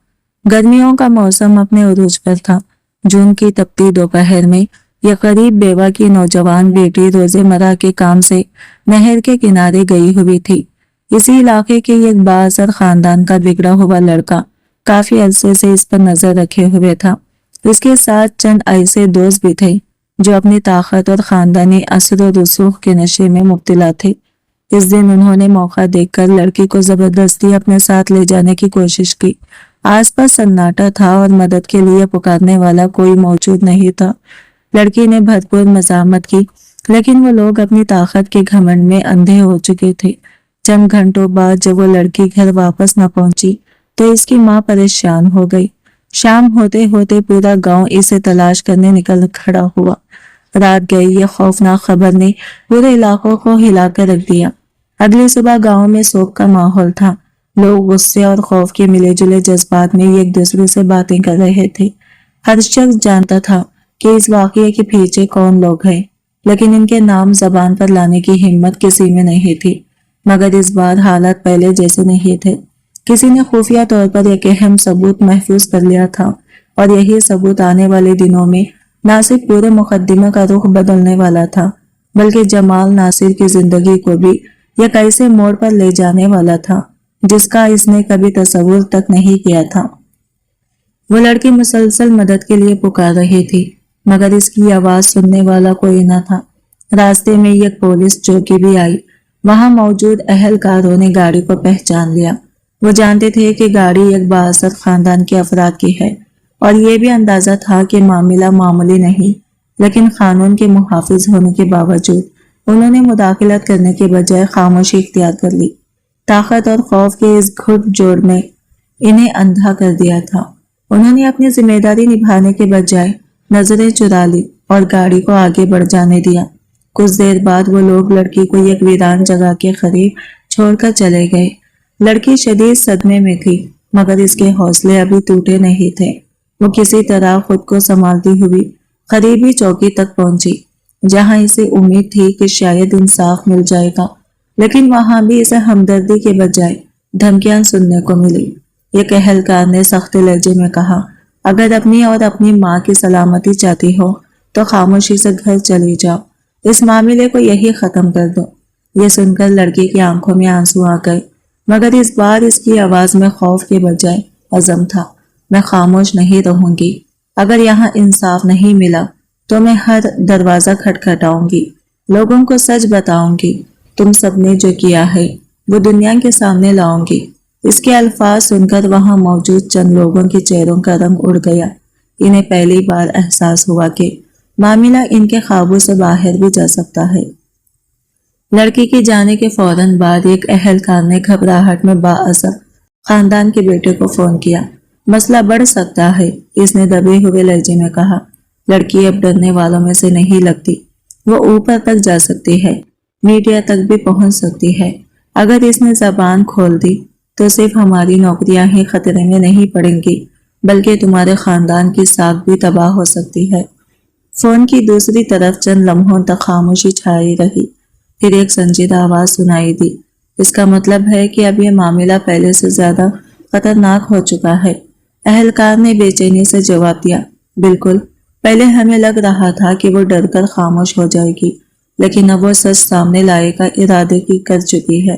Speaker 1: گرمیوں کا موسم اپنے عروج پر تھا۔ جون کی تپتی دوپہر میں یہ غریب بیوہ کی نوجوان بیٹی روزمرہ کے کام سے نہر کے کنارے گئی ہوئی تھی۔ اسی علاقے کے ایک بااثر خاندان کا بگڑا ہوا لڑکا کافی عرصے سے اس پر نظر رکھے ہوئے تھا۔ اس کے ساتھ چند ایسے دوست بھی تھے جو اپنی طاقت اور خاندانی اثر و رسوخ کے نشے میں مبتلا تھے۔ اس دن انہوں نے موقع دیکھ کر لڑکی کو زبردستی اپنے ساتھ لے جانے کی کوشش کی۔ آس پاس سناٹا تھا اور مدد کے لیے پکارنے والا کوئی موجود نہیں تھا۔ لڑکی نے بھرپور مزاحمت کی، لیکن وہ لوگ اپنی طاقت کے گھمنڈ میں اندھے ہو چکے تھے۔ چند گھنٹوں بعد جب وہ لڑکی گھر واپس نہ پہنچی تو اس کی ماں پریشان ہو گئی۔ شام ہوتے ہوتے پورا گاؤں اسے تلاش کرنے نکل کھڑا ہوا۔ رات گئی یہ خوفناک خبر نے پورے علاقوں کو ہلا کر رکھ دیا۔ اگلی صبح گاؤں میں سوگ کا ماحول تھا۔ لوگ غصے اور خوف کے ملے جلے جذبات میں ایک دوسرے سے باتیں کر رہے تھے۔ ہر شخص جانتا تھا کہ اس واقعے کے پیچھے کون لوگ ہیں، لیکن ان کے نام زبان پر لانے کی ہمت کسی میں نہیں تھی۔ مگر اس بار حالات پہلے جیسے نہیں تھے۔ کسی نے خفیہ طور پر ایک اہم ثبوت محفوظ کر لیا تھا، اور یہی ثبوت آنے والے دنوں میں نہ صرف پورے مقدمے کا رخ بدلنے والا تھا بلکہ جمال ناصر کی زندگی کو بھی ایک ایسے موڑ پر لے جانے والا تھا جس کا اس نے کبھی تصور تک نہیں کیا تھا۔ وہ لڑکی مسلسل مدد کے لیے پکار رہی تھی، مگر اس کی آواز سننے والا کوئی نہ تھا۔ راستے میں ایک پولیس چوکی بھی آئی۔ وہاں موجود اہلکاروں نے گاڑی کو پہچان لیا۔ وہ جانتے تھے کہ گاڑی ایک بااثر خاندان کے افراد کی ہے، اور یہ بھی اندازہ تھا کہ معاملہ معمولی نہیں، لیکن قانون کے محافظ ہونے کے باوجود انہوں نے مداخلت کرنے کے بجائے خاموشی اختیار کر لی۔ طاقت اور خوف کے اس گھٹ جوڑ نے انہیں اندھا کر دیا تھا۔ انہوں نے اپنی ذمہ داری نبھانے کے بجائے نظریں چرا لی اور گاڑی کو آگے بڑھ جانے دیا۔ کچھ دیر بعد وہ لوگ لڑکی کو ایک ویران جگہ کے قریب چھوڑ کر چلے گئے۔ لڑکی شدید صدمے میں تھی، مگر اس کے حوصلے ابھی ٹوٹے نہیں تھے۔ وہ کسی طرح خود کو سنبھالتی ہوئی قریبی چوکی تک پہنچی، جہاں اسے امید تھی کہ شاید انصاف مل جائے گا، لیکن وہاں بھی اسے ہمدردی کے بجائے دھمکیاں سننے کو ملی۔ ایک اہلکار نے سخت لہجے میں کہا، اگر اپنی اور اپنی ماں کی سلامتی چاہتی ہو تو خاموشی سے گھر چلی جاؤ، اس معاملے کو یہی ختم کر دو۔ یہ سن کر لڑکی کی آنکھوں میں آنسو آ گئے، مگر اس بار اس کی آواز میں خوف کے بجائے عزم تھا۔ میں خاموش نہیں رہوں گی، اگر یہاں انصاف نہیں ملا تو میں ہر دروازہ کھٹکھٹاؤں گی، لوگوں کو سچ بتاؤں گی، تم سب نے جو کیا ہے وہ دنیا کے سامنے لاؤں گی۔ اس کے الفاظ سن کر وہاں موجود چند لوگوں کے چہروں کا رنگ اڑ گیا۔ انہیں پہلی بار احساس ہوا کہ معاملہ ان کے قابو سے باہر بھی جا سکتا ہے۔ لڑکی کے جانے کے فوراً بعد ایک اہلکار نے گھبراہٹ میں بااثر خاندان کے بیٹے کو فون کیا۔ مسئلہ بڑھ سکتا ہے، اس نے دبے ہوئے لہجے میں کہا۔ لڑکی اب ڈرنے والوں میں سے نہیں لگتی، وہ اوپر تک جا سکتی ہے، میڈیا تک بھی پہنچ سکتی ہے۔ اگر اس نے زبان کھول دی تو صرف ہماری نوکریاں ہی خطرے میں نہیں پڑیں گی، بلکہ تمہارے خاندان کی ساکھ بھی تباہ ہو سکتی ہے۔ فون کی دوسری طرف چند لمحوں تک خاموشی چھائی رہی، پھر ایک سنجیدہ آواز سنائی دی، اس کا مطلب ہے کہ اب یہ معاملہ پہلے سے زیادہ خطرناک ہو چکا ہے۔ اہلکار نے بے چینی سے جواب دیا، بالکل، پہلے ہمیں لگ رہا تھا کہ وہ ڈر کر خاموش ہو جائے گی، لیکن اب وہ سچ سامنے لائے کا ارادے کی کر چکی ہے،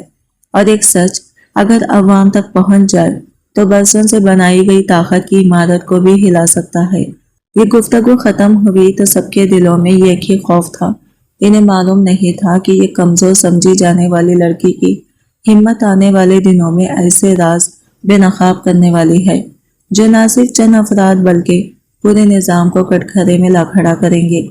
Speaker 1: اور ایک سچ اگر عوام تک پہنچ جائے تو برسوں سے بنائی گئی طاقت کی عمارت کو بھی ہلا سکتا ہے۔ یہ گفتگو ختم ہوئی تو سب کے دلوں میں ایک ہی خوف تھا۔ انہیں معلوم نہیں تھا کہ یہ کمزور سمجھی جانے والی لڑکی کی ہمت آنے والے دنوں میں ایسے راز بے نقاب کرنے والی ہے جو نہ صرف چند افراد بلکہ پورے نظام کو کٹگھرے میں لا کھڑا کریں گے۔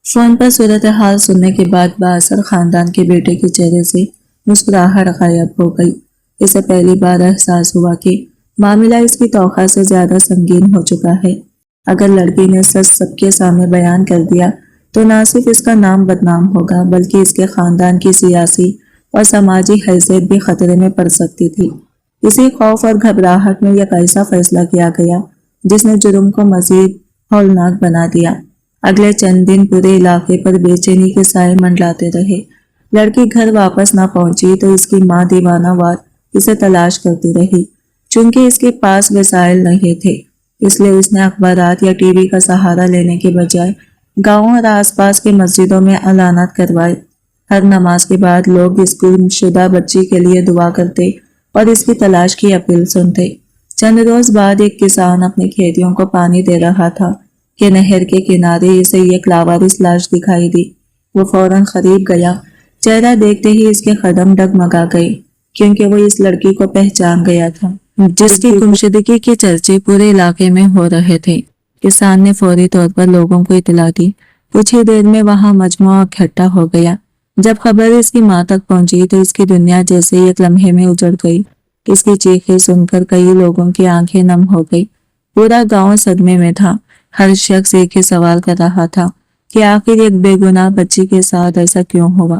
Speaker 1: فون پر صورتحال سننے کے بعد بااثر خاندان کے بیٹے کے چہرے سے مسکراہٹ غائب ہو گئی۔ اسے پہلی بار احساس ہوا کہ معاملہ اس کی توقع سے زیادہ سنگین ہو چکا ہے۔ اگر لڑکی نے سچ سب کے سامنے بیان کر دیا تو نہ صرف اس کا نام بدنام ہوگا بلکہ اس کے خاندان کی سیاسی اور سماجی حیثیت بھی خطرے میں پڑ سکتی تھی۔ اسی خوف اور گھبراہٹ میں ایک ایسا فیصلہ کیا گیا جس نے جرم کو مزید ہولناک بنا دیا۔ اگلے چند دن پورے علاقے پر بے چینی کے سائے منڈلاتے رہے۔ لڑکی گھر واپس نہ پہنچی تو اس کی ماں دیوانہ وار اسے تلاش کرتی رہی۔ چونکہ اس کے پاس وسائل نہیں تھے، اس لیے اس نے اخبارات یا ٹی وی کا سہارا لینے کے بجائے گاؤں اور آس پاس کے مسجدوں میں اعلانات کروائے۔ ہر نماز کے بعد لوگ اس گم شدہ بچی کے لیے دعا کرتے اور اس کی تلاش کی اپیل سنتے۔ چند روز بعد ایک کسان اپنے کھیتیوں کو پانی دے رہا تھا کہ نہر کے کنارے اسے ایک لاوارث لاش دکھائی دی۔ وہ فوراً قریب گیا، چہرہ دیکھتے ہی اس کے قدم ڈگمگا گئے، کیونکہ وہ اس لڑکی کو پہچان گیا تھا جس کی گمشدگی کے چرچے پورے علاقے میں ہو رہے تھے۔ کسان نے فوری طور پر لوگوں کو اطلاع دی۔ کچھ ہی دیر میں وہاں مجموعہ اکٹھا ہو گیا۔ جب خبر اس کی ماں تک پہنچی تو اس کی دنیا جیسے ایک لمحے میں اجڑ گئی۔ اس کی چیخیں سن کر کئی لوگوں کی آنکھیں نم ہو گئی۔ پورا گاؤں صدمے میں تھا۔ ہر شخص ایک ہی سوال کر رہا تھا کہ آخر ایک بے گناہ بچی کے ساتھ ایسا کیوں ہوا۔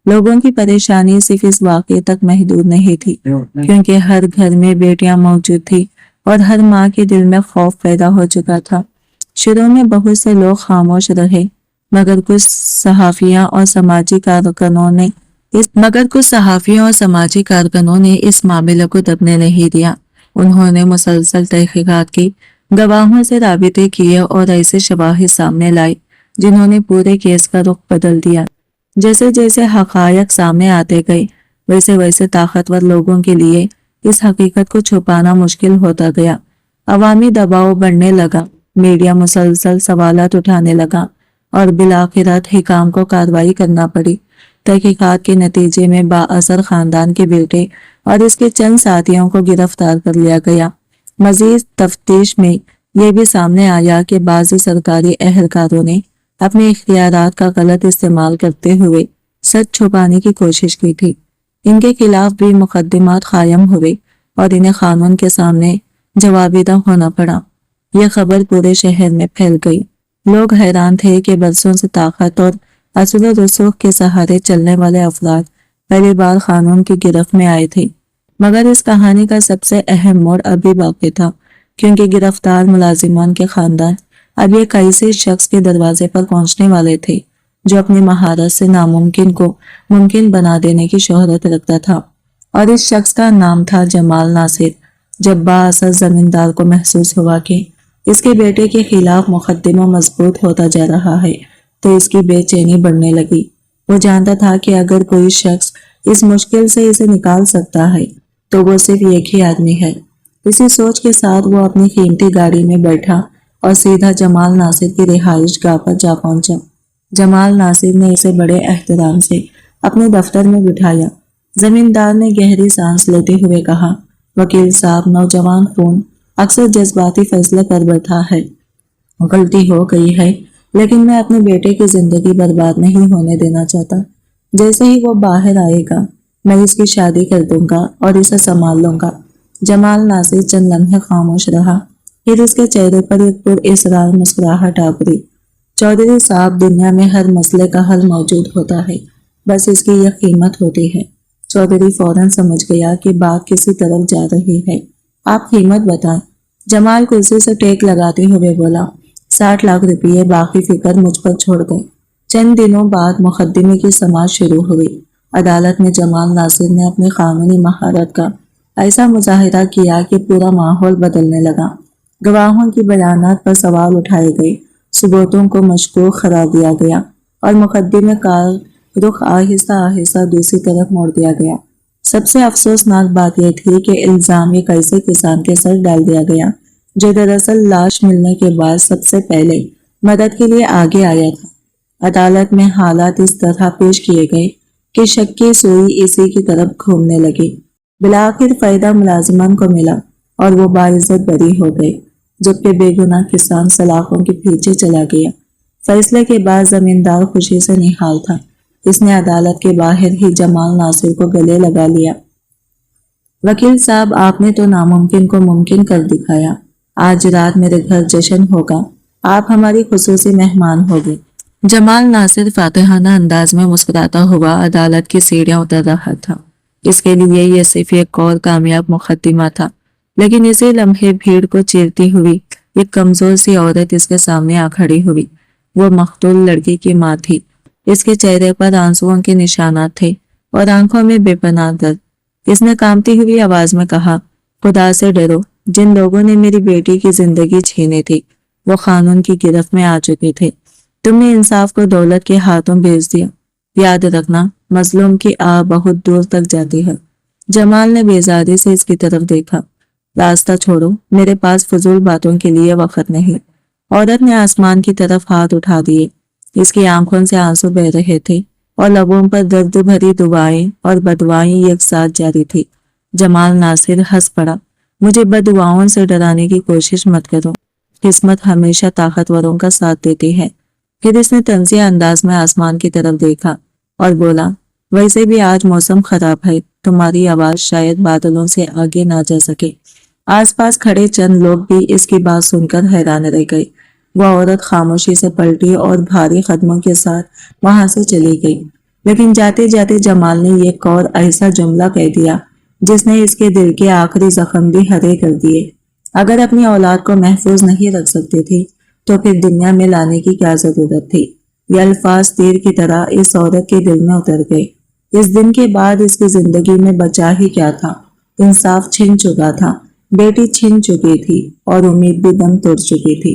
Speaker 1: لوگوں کی پریشانی صرف اس واقعے تک محدود نہیں تھی، کیونکہ ہر گھر میں بیٹیاں موجود تھی اور ہر ماں کے دل میں خوف پیدا ہو چکا تھا۔ شروع میں بہت سے لوگ خاموش رہے، مگر کچھ صحافیوں اور سماجی کارکنوں نے اس معاملے کو دبنے نہیں دیا۔ انہوں نے مسلسل تحقیقات کی، گواہوں سے رابطے کیے اور ایسے شواہد سامنے لائے جنہوں نے پورے کیس کا رخ بدل دیا۔ جیسے جیسے حقائق سامنے آتے گئے ویسے ویسے طاقتور لوگوں کے لیے اس حقیقت کو چھپانا مشکل ہوتا گیا۔ عوامی دباؤ بڑھنے لگا، میڈیا مسلسل سوالات اٹھانے لگا اور بالآخر حکام کو کارروائی کرنا پڑی۔ تحقیقات کے نتیجے میں با اثر خاندان کے بیٹے اور اس کے چند ساتھیوں کو گرفتار کر لیا گیا۔ مزید تفتیش میں یہ بھی سامنے آیا کہ بعض سرکاری اہلکاروں نے اپنے اختیارات کا غلط استعمال کرتے ہوئے سچ چھپانے کی کوشش کی تھی۔ ان کے خلاف بھی مقدمات قائم ہوئے اور انہیں قانون کے سامنے جوابدہ ہونا پڑا۔ یہ خبر پورے شہر میں پھیل گئی۔ لوگ حیران تھے کہ برسوں سے طاقت اور اثر و رسوخ کے سہارے چلنے والے افراد پہلی بار قانون کی گرفت میں آئے تھے۔ مگر اس کہانی کا سب سے اہم موڑ ابھی باقی تھا، کیونکہ گرفتار ملازمان کے خاندان اب ایک ایسے شخص کے دروازے پر پہنچنے والے تھے جو اپنی مہارت سے ناممکن کو ممکن بنا دینے کی شہرت رکھتا تھا، اور اس شخص کا نام تھا جمال ناصر۔ جب بااثر زمیندار کو محسوس ہوا کہ اس کے بیٹے کے خلاف مقدمہ مضبوط ہوتا جا رہا ہے تو اس کی بے چینی بڑھنے لگی۔ وہ جانتا تھا کہ اگر کوئی شخص اس مشکل سے اسے نکال سکتا ہے تو وہ صرف ایک ہی آدمی ہے۔ اسی سوچ کے ساتھ وہ اپنی قیمتی گاڑی میں بیٹھا اور سیدھا جمال ناصر کی رہائش گاہ پر جا پہنچا۔ جمال ناصر نے اسے بڑے احترام سے اپنے دفتر میں بٹھایا۔ زمیندار نے گہری سانس لیتے ہوئے کہا، وکیل صاحب، نوجوان خون اکثر جذباتی فیصلے کر بیٹھا ہے۔ غلطی ہو گئی ہے، لیکن میں اپنے بیٹے کی زندگی برباد نہیں ہونے دینا چاہتا۔ جیسے ہی وہ باہر آئے گا میں اس کی شادی کر دوں گا اور اسے سنبھال لوں گا۔ جمال ناصر چند لمحے خاموش رہا، پھر اس کے چہرے پر ایک پراسرار مسکراہٹ آبری۔ چودھری صاحب، دنیا میں ہر مسئلے کا حل موجود ہوتا ہے، بس اس کی یہ قیمت ہوتی ہے۔ چودھری فوراً سمجھ گیا کہ بات کسی طرف جا رہی ہے۔ آپ قیمت بتائیں۔ جمال کرسی سے ٹیک لگاتے ہوئے بولا، 60 لاکھ روپے، باقی فکر مجھ پر چھوڑ دیں۔ چند دنوں بعد مقدمے کی سماعت شروع ہوئی۔ عدالت میں جمال ناصر نے اپنی قانونی مہارت کا ایسا مظاہرہ کیا کہ پورا ماحول بدلنے لگا۔ گواہوں کی بیانات پر سوال اٹھائے گئے، ثبوتوں کو مشکوک قرار دیا گیا اور مقدمے کا رخ آہستہ آہستہ دوسری طرف موڑ دیا گیا۔ سب سے افسوسناک بات یہ تھی کہ الزام ایک ایسے کسان کے سر ڈال دیا گیا جو دراصل لاش ملنے کے بعد سب سے پہلے مدد کے لیے آگے آیا تھا۔ عدالت میں حالات اس طرح پیش کیے گئے کہ شک کی سوئی اسی کی طرف گھومنے لگی۔ بالآخر فائدہ ملازمان کو ملا اور وہ باعزت بری ہو گئے، جبکہ بے گناہ کسان سلاخوں کے پیچھے چلا گیا۔ فیصلے کے بعد زمیندار خوشی سے نہال تھا۔ اس نے عدالت کے باہر ہی جمال ناصر کو گلے لگا لیا۔ وکیل صاحب، آپ نے تو ناممکن کو ممکن کر دکھایا۔ آج رات میرے گھر جشن ہوگا، آپ ہماری خصوصی مہمان ہوگے۔ جمال ناصر فاتحانہ انداز میں مسکراتا ہوا عدالت کی سیڑھیاں اتر رہا تھا۔ اس کے لیے یہ صرف ایک اور کامیاب مقدمہ تھا، لیکن اسی لمحے بھیڑ کو چیرتی ہوئی ایک کمزور سی عورت اس کے سامنے آ کھڑی ہوئی۔ وہ مقتول لڑکی کی ماں تھی۔ اس کے چہرے پر آنسوؤں کے نشانات تھے اور آنکھوں میں بے پناہ درد۔ اس نے کانپتی ہوئی آواز میں کہا، خدا سے ڈرو، جن لوگوں نے میری بیٹی کی زندگی چھینی تھی وہ قانون کی گرفت میں آ چکے تھے۔ تم نے انصاف کو دولت کے ہاتھوں بیچ دیا۔ یاد رکھنا، مظلوم کی آہ بہت دور تک جاتی ہے۔ جمال نے بیزاری سے اس کی طرف دیکھا۔ راستہ چھوڑو، میرے پاس فضول باتوں کے لیے وقت نہیں۔ عورت نے آسمان کی طرف ہاتھ اٹھا دیے۔ اس کی آنکھوں سے آنسو بہ رہے تھے اور لبوں پر درد بھری دعائیں اور بددعائیں ایک ساتھ جاری تھی۔ جمال ناصر ہنس پڑا، مجھے بددعاؤں سے ڈرانے کی کوشش مت کرو، قسمت ہمیشہ طاقتوروں کا ساتھ دیتی ہے۔ پھر اس نے طنزیہ انداز میں آسمان کی طرف دیکھا اور بولا، ویسے بھی آج موسم خراب ہے، تمہاری آواز شاید بادلوں سے آگے نہ جا سکے۔ آس پاس کھڑے چند لوگ بھی اس کی بات سن کر حیران رہ گئے۔ وہ عورت خاموشی سے پلٹی اور بھاری قدموں کے ساتھ وہاں سے چلی گئی، لیکن جاتے جاتے جمال نے ایک اور ایسا جملہ کہہ دیا جس نے اس کے دل کے آخری زخم بھی ہرے کر دیے۔ اگر اپنی اولاد کو محفوظ نہیں رکھ سکتی تھی تو پھر دنیا میں لانے کی کیا ضرورت تھی؟ یہ الفاظ تیر کی طرح اس عورت کے دل میں اتر گئے۔ اس دن کے بعد اس کی زندگی میں بچا ہی کیا تھا؟ انصاف چھن چکا تھا، بیٹی چھن چکی تھی اور امید بھی دم توڑ چکی تھی۔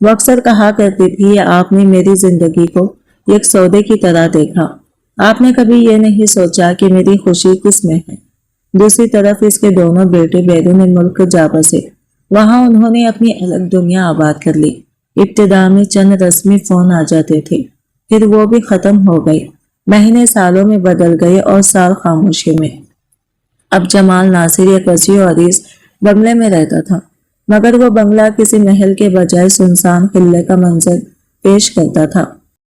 Speaker 1: وہ اکثر کہا کرتی تھی، آپ نے میری زندگی کو ایک سودے کی طرح دیکھا، آپ نے کبھی یہ نہیں سوچا کہ میری خوشی کس میں ہے۔ دوسری طرف اس کے دونوں بیٹے بیرون ملک جا بسے، وہاں انہوں نے اپنی الگ دنیا آباد کر لی۔ ابتدا میں چند رسمی فون آ جاتے تھے، پھر وہ بھی ختم ہو گئے، مہینے سالوں میں بدل گئے اور سال خاموشی میں۔ اب جمال ناصر ایک وسیع و عریض بنگلے میں رہتا تھا، مگر وہ بنگلہ کسی محل کے بجائے سنسان قلعے کا منظر پیش کرتا تھا۔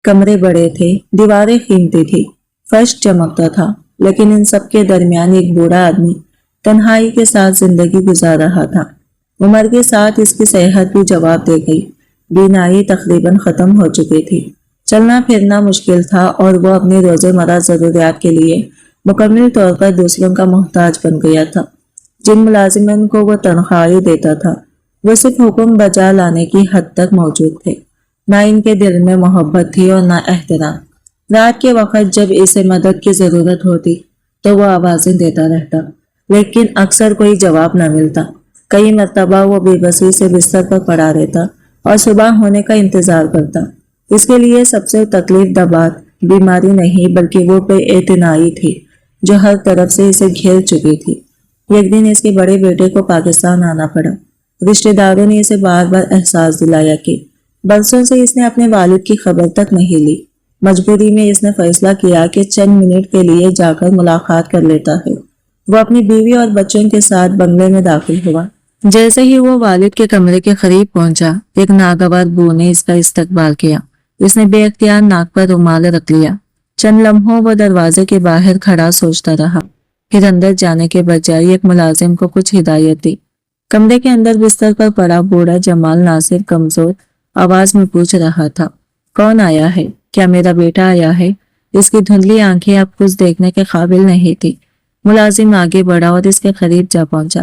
Speaker 1: کمرے بڑے تھے، دیواریں قیمتی تھی، فرش چمکتا تھا، لیکن ان سب کے درمیان ایک بوڑھا آدمی تنہائی کے ساتھ زندگی گزار رہا تھا۔ عمر کے ساتھ اس کی صحت بھی جواب دے گئی، بینائی تقریباً ختم ہو چکی تھی، چلنا پھرنا مشکل تھا اور وہ اپنی روزمرہ ضروریات کے لیے مکمل طور پر دوسروں کا محتاج بن گیا تھا۔ جن ملازمین کو وہ تنخواہیں دیتا تھا وہ صرف حکم بجا لانے کی حد تک موجود تھے، نہ ان کے دل میں محبت تھی اور نہ احترام۔ رات کے وقت جب اسے مدد کی ضرورت ہوتی تو وہ آوازیں دیتا رہتا، لیکن اکثر کوئی جواب نہ ملتا۔ کئی مرتبہ وہ بے بسی سے بستر پر پڑا رہتا اور صبح ہونے کا انتظار کرتا۔ اس کے لیے سب سے تکلیف دہ بات بیماری نہیں بلکہ وہ بے اعتنائی تھی جو ہر طرف سے اسے گھیر چکی تھی۔ ایک دن اس کے بڑے بیٹے کو پاکستان آنا پڑا۔ رشتہ داروں نے اسے بار بار احساس دلایا کہ برسوں سے اس نے اپنے والد کی خبر تک نہیں لی۔ مجبوری میں اس نے فیصلہ کیا کہ چند منٹ کے لیے جا کر ملاقات کر لیتا ہے۔ وہ اپنی بیوی اور بچوں کے ساتھ بنگلے میں داخل ہوا۔ جیسے ہی وہ والد کے کمرے کے قریب پہنچا، ایک ناگوار بو نے اس کا استقبال کیا۔ اس نے بے اختیار ناک پر رومال رکھ لیا۔ چند لمحوں وہ دروازے کے باہر کھڑا سوچتا رہا، پھر اندر جانے کے بجائے ایک ملازم کو کچھ ہدایت دی۔ کمرے کے اندر بستر پر پڑا بوڑھا جمال ناصر کمزور آواز میں پوچھ رہا تھا، کون آیا ہے؟ کیا میرا بیٹا آیا ہے؟ اس کی دھندلی آنکھیں اب کچھ دیکھنے کے قابل نہیں تھی۔ ملازم آگے بڑھا اور اس کے قریب جا پہنچا۔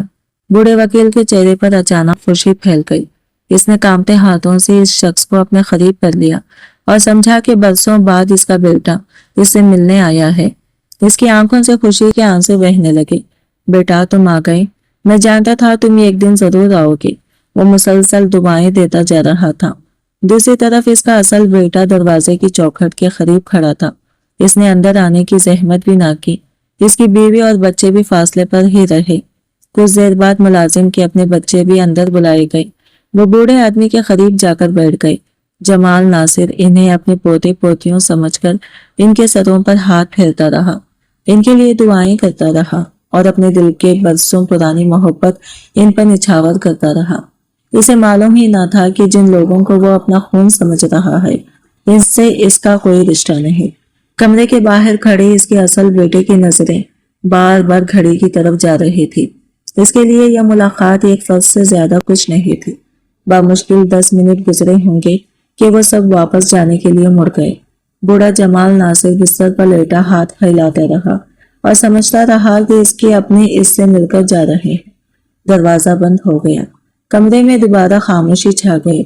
Speaker 1: بوڑھے وکیل کے چہرے پر اچانک خوشی پھیل گئی۔ اس نے کانپتے ہاتھوں سے اس شخص کو اپنے قریب کر لیا اور سمجھا کہ برسوں بعد اس کا بیٹا اس سے ملنے آیا ہے۔ اس کی آنکھوں سے خوشی کے آنسو بہنے لگے۔ بیٹا تم آ گئے، میں جانتا تھا تم ایک دن ضرور آؤ گے۔ وہ مسلسل دعائیں دیتا جا رہا تھا۔ دوسری طرف اس کا اصل بیٹا دروازے کی چوکھٹ کے قریب کھڑا تھا۔ اس نے اندر آنے کی زحمت بھی نہ کی۔ اس کی بیوی اور بچے بھی فاصلے پر ہی رہے۔ کچھ دیر بعد ملازم کے اپنے بچے بھی اندر بلائے گئے۔ وہ بوڑھے آدمی کے قریب جا کر بیٹھ گئے۔ جمال ناصر انہیں اپنے پوتے پوتیوں سمجھ کر ان کے سروں پر ہاتھ پھیرتا رہا، ان کے لیے دعائیں کرتا رہا اور اپنے دل کے برسوں پرانی محبت ان پر نچھاور کرتا رہا۔ اسے معلوم ہی نہ تھا کہ جن لوگوں کو وہ اپنا خون سمجھ رہا ہے ان سے اس کا کوئی رشتہ نہیں۔ کمرے کے باہر کھڑے اس کے اصل بیٹے کی نظریں بار بار گھڑی کی طرف جا رہی تھی۔ اس کے لیے یہ ملاقات ایک فرض سے زیادہ کچھ نہیں تھی۔ بامشکل 10 منٹ گزرے ہوں گے کہ وہ سب واپس جانے کے لیے مڑ گئے۔ بوڑھا جمال ناصر بستر پر لیٹا ہاتھ پھیلاتا رہا اور سمجھتا رہا کہ اس کے اپنے اس سے مل کر جا رہے ہیں۔ دروازہ بند ہو گیا۔ کمرے میں دوبارہ خاموشی چھا گئی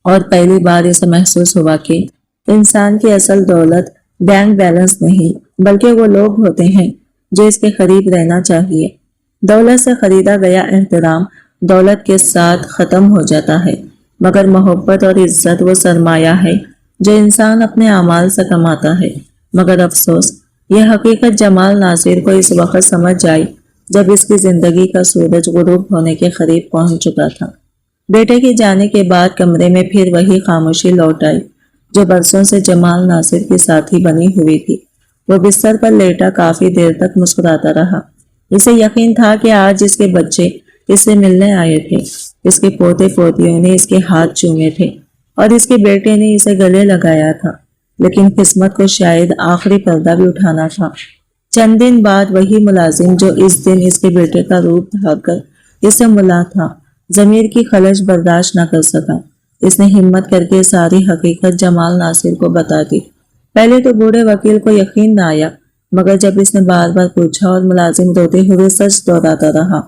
Speaker 1: اور پہلی بار اسے محسوس ہوا کہ انسان کی اصل دولت بینک بیلنس نہیں بلکہ وہ لوگ ہوتے ہیں جو اس کے قریب رہنا چاہیے۔ دولت سے خریدا گیا احترام دولت کے ساتھ ختم ہو جاتا ہے، مگر محبت اور عزت وہ سرمایہ ہے جو انسان اپنے اعمال سے کماتا ہے۔ مگر افسوس یہ حقیقت جمال ناصر کو اس وقت سمجھ آئی جب اس کی زندگی کا سورج غروب ہونے کے قریب پہنچ چکا تھا۔ بیٹے کے جانے کے بعد کمرے میں پھر وہی خاموشی لوٹ آئی جو برسوں سے جمال ناصر کی ساتھی بنی ہوئی تھی۔ وہ بستر پر لیٹا کافی دیر تک مسکراتا رہا۔ اسے یقین تھا کہ آج اس کے بچے اس سے ملنے آئے تھے، اس کے پوتے پوتیوں نے اس کے ہاتھ چومے تھے اور اس کے بیٹے نے اسے گلے لگایا تھا، لیکن قسمت کو شاید آخری پردہ بھی اٹھانا تھا۔ چند دن بعد وہی ملازم جو اس دن اس کے بیٹے کا روپ دھار کر اس سے ملا تھا، ضمیر کی خلش برداشت نہ کر سکا۔ اس نے ہمت کر کے ساری حقیقت جمال ناصر کو بتا دی۔ پہلے تو بوڑھے وکیل کو یقین نہ آیا، مگر جب اس نے بار بار پوچھا اور ملازم روتے ہوئے سچ دہراتا رہا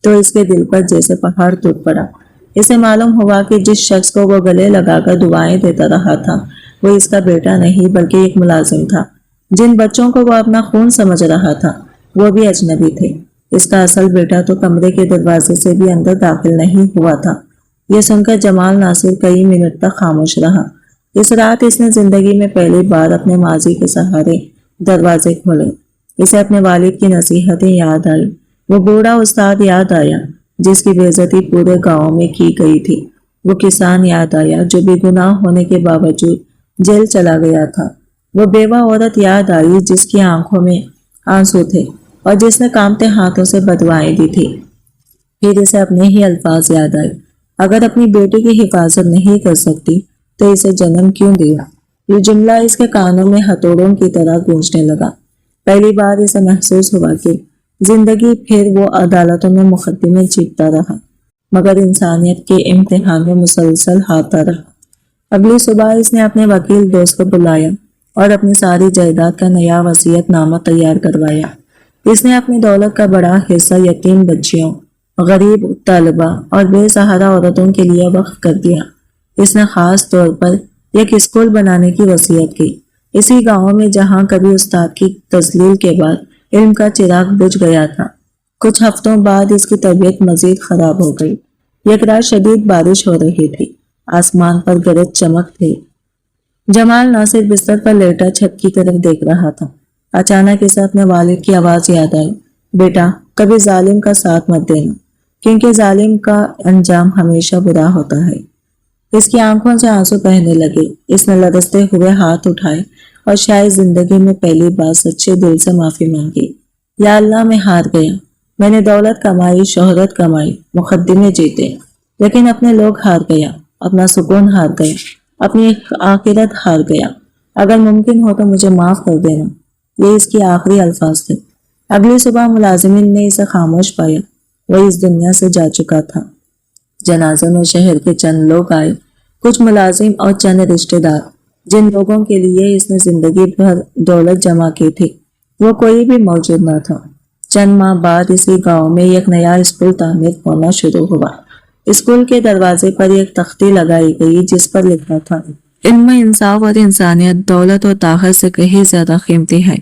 Speaker 1: تو اس کے دل پر جیسے پہاڑ ٹوٹ پڑا۔ اسے معلوم ہوا کہ جس شخص کو وہ گلے لگا کر دعائیں دیتا رہا تھا وہ اس کا بیٹا نہیں بلکہ ایک ملازم تھا۔ جن بچوں کو وہ اپنا خون سمجھ رہا تھا وہ بھی اجنبی تھے۔ اس کا اصل بیٹا تو کمرے کے دروازے سے بھی اندر داخل نہیں ہوا تھا۔ یہ سن کر جمال ناصر کئی منٹ تک خاموش رہا۔ اس رات اس نے زندگی میں پہلی بار اپنے ماضی کے سہارے دروازے کھولے۔ اسے اپنے والد کی نصیحتیں یاد آئی، وہ بوڑھا استاد یاد آیا جس کی بے عزتی پورے گاؤں میں کی گئی تھی، وہ کسان یاد آیا جو بے گناہ ہونے کے باوجود جیل چلا گیا تھا، وہ بیوہ عورت یاد آئی جس کی آنکھوں میں آنسو تھے اور جس نے کانپتے ہاتھوں سے بدوائیں دی تھی۔ پھر اسے اپنے ہی الفاظ یاد آئے، اگر اپنی بیٹی کی حفاظت نہیں کر سکتی تو اسے جنم کیوں دیا؟ یہ جملہ اس کے کانوں میں ہتھوڑوں کی طرح گونجنے لگا۔ پہلی بار اسے محسوس ہوا کہ زندگی پھر وہ عدالتوں میں مقدمے جیتتا رہا مگر انسانیت کے امتحان میں مسلسل ہارتا رہا۔ اگلی صبح اس نے اپنے وکیل دوست کو بلایا اور اپنی ساری جائیداد کا نیا وصیت نامہ تیار کروایا۔ اس نے اپنی دولت کا بڑا حصہ یتیم بچیوں، غریب طلبہ اور بے سہارا عورتوں کے لیے وقف کر دیا۔ اس نے خاص طور پر ایک اسکول بنانے کی وصیت کی، اسی گاؤں میں جہاں کبھی استاد کی تذلیل کے بعد علم کا چراغ بجھ گیا تھا۔ کچھ ہفتوں بعد اس کی طبیعت مزید خراب ہو گئی۔ ایک رات شدید بارش ہو رہی تھی، آسمان پر گرج چمک تھی۔ جمال ناصر بستر پر لیٹا چھت کی طرف دیکھ رہا تھا۔ اچانک اسے اپنے والد کی آواز یاد آئی، بیٹا کبھی ظالم کا ساتھ مت دینا، کیونکہ ظالم کا انجام ہمیشہ برا ہوتا ہے۔ اس کی آنکھوں سے آنسو بہنے لگے۔ اس نے لرزتے ہوئے ہاتھ اٹھائے اور شاید زندگی میں پہلی بار سچے دل سے معافی مانگی۔ یا اللہ، میں ہار گیا، میں نے دولت کمائی، شہرت کمائی، مقدمے جیتے، لیکن اپنے لوگ ہار گیا، اپنا سکون ہار گیا، اپنی آخرت ہار گیا۔ اگر ممکن ہو تو مجھے معاف کر دینا۔ یہ اس کے آخری الفاظ تھے۔ اگلی صبح ملازمین نے اسے خاموش پایا، وہ اس دنیا سے جا چکا تھا۔ جنازے میں شہر کے چند لوگ آئے، کچھ ملازم اور چند رشتہ دار جن لوگوں کے لیے اس نے زندگی بھر دولت جمع کی تھی، وہ کوئی بھی موجود نہ تھا۔ چند ماہ بعد اسی گاؤں میں ایک نیا اسکول تعمیر ہونا شروع ہوا۔ اسکول کے دروازے پر ایک تختی لگائی گئی جس پر لکھا تھا، علم، انصاف اور انسانیت دولت اور طاقت سے کہیں زیادہ قیمتی ہے۔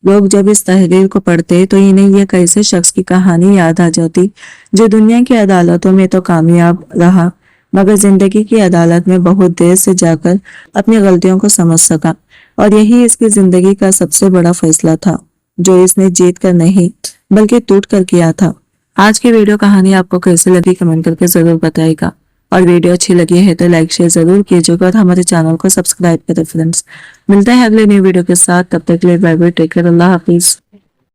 Speaker 1: لوگ جب اس تحریر کو پڑھتے تو انہیں ایک ایسے شخص کی کہانی یاد آ جاتی جو دنیا کی عدالتوں میں تو کامیاب رہا مگر زندگی کی عدالت میں بہت دیر سے جا کر اپنی غلطیوں کو سمجھ سکا، اور یہی اس کی زندگی کا سب سے بڑا فیصلہ تھا جو اس نے جیت کر نہیں بلکہ ٹوٹ کر کیا تھا۔ آج کی ویڈیو کہانی آپ کو کیسے لگی کمنٹ کر کے ضرور بتائے گا، اور ویڈیو اچھی لگی ہے تو لائک شیئر ضرور کیجیے گا اور ہمارے چینل کو سبسکرائب کریں فرینڈز۔ ملتا ہے اگلے نیو ویڈیو کے ساتھ، تب تک کے لیے بائے بائے، ٹیک کیئر، اللہ حافظ۔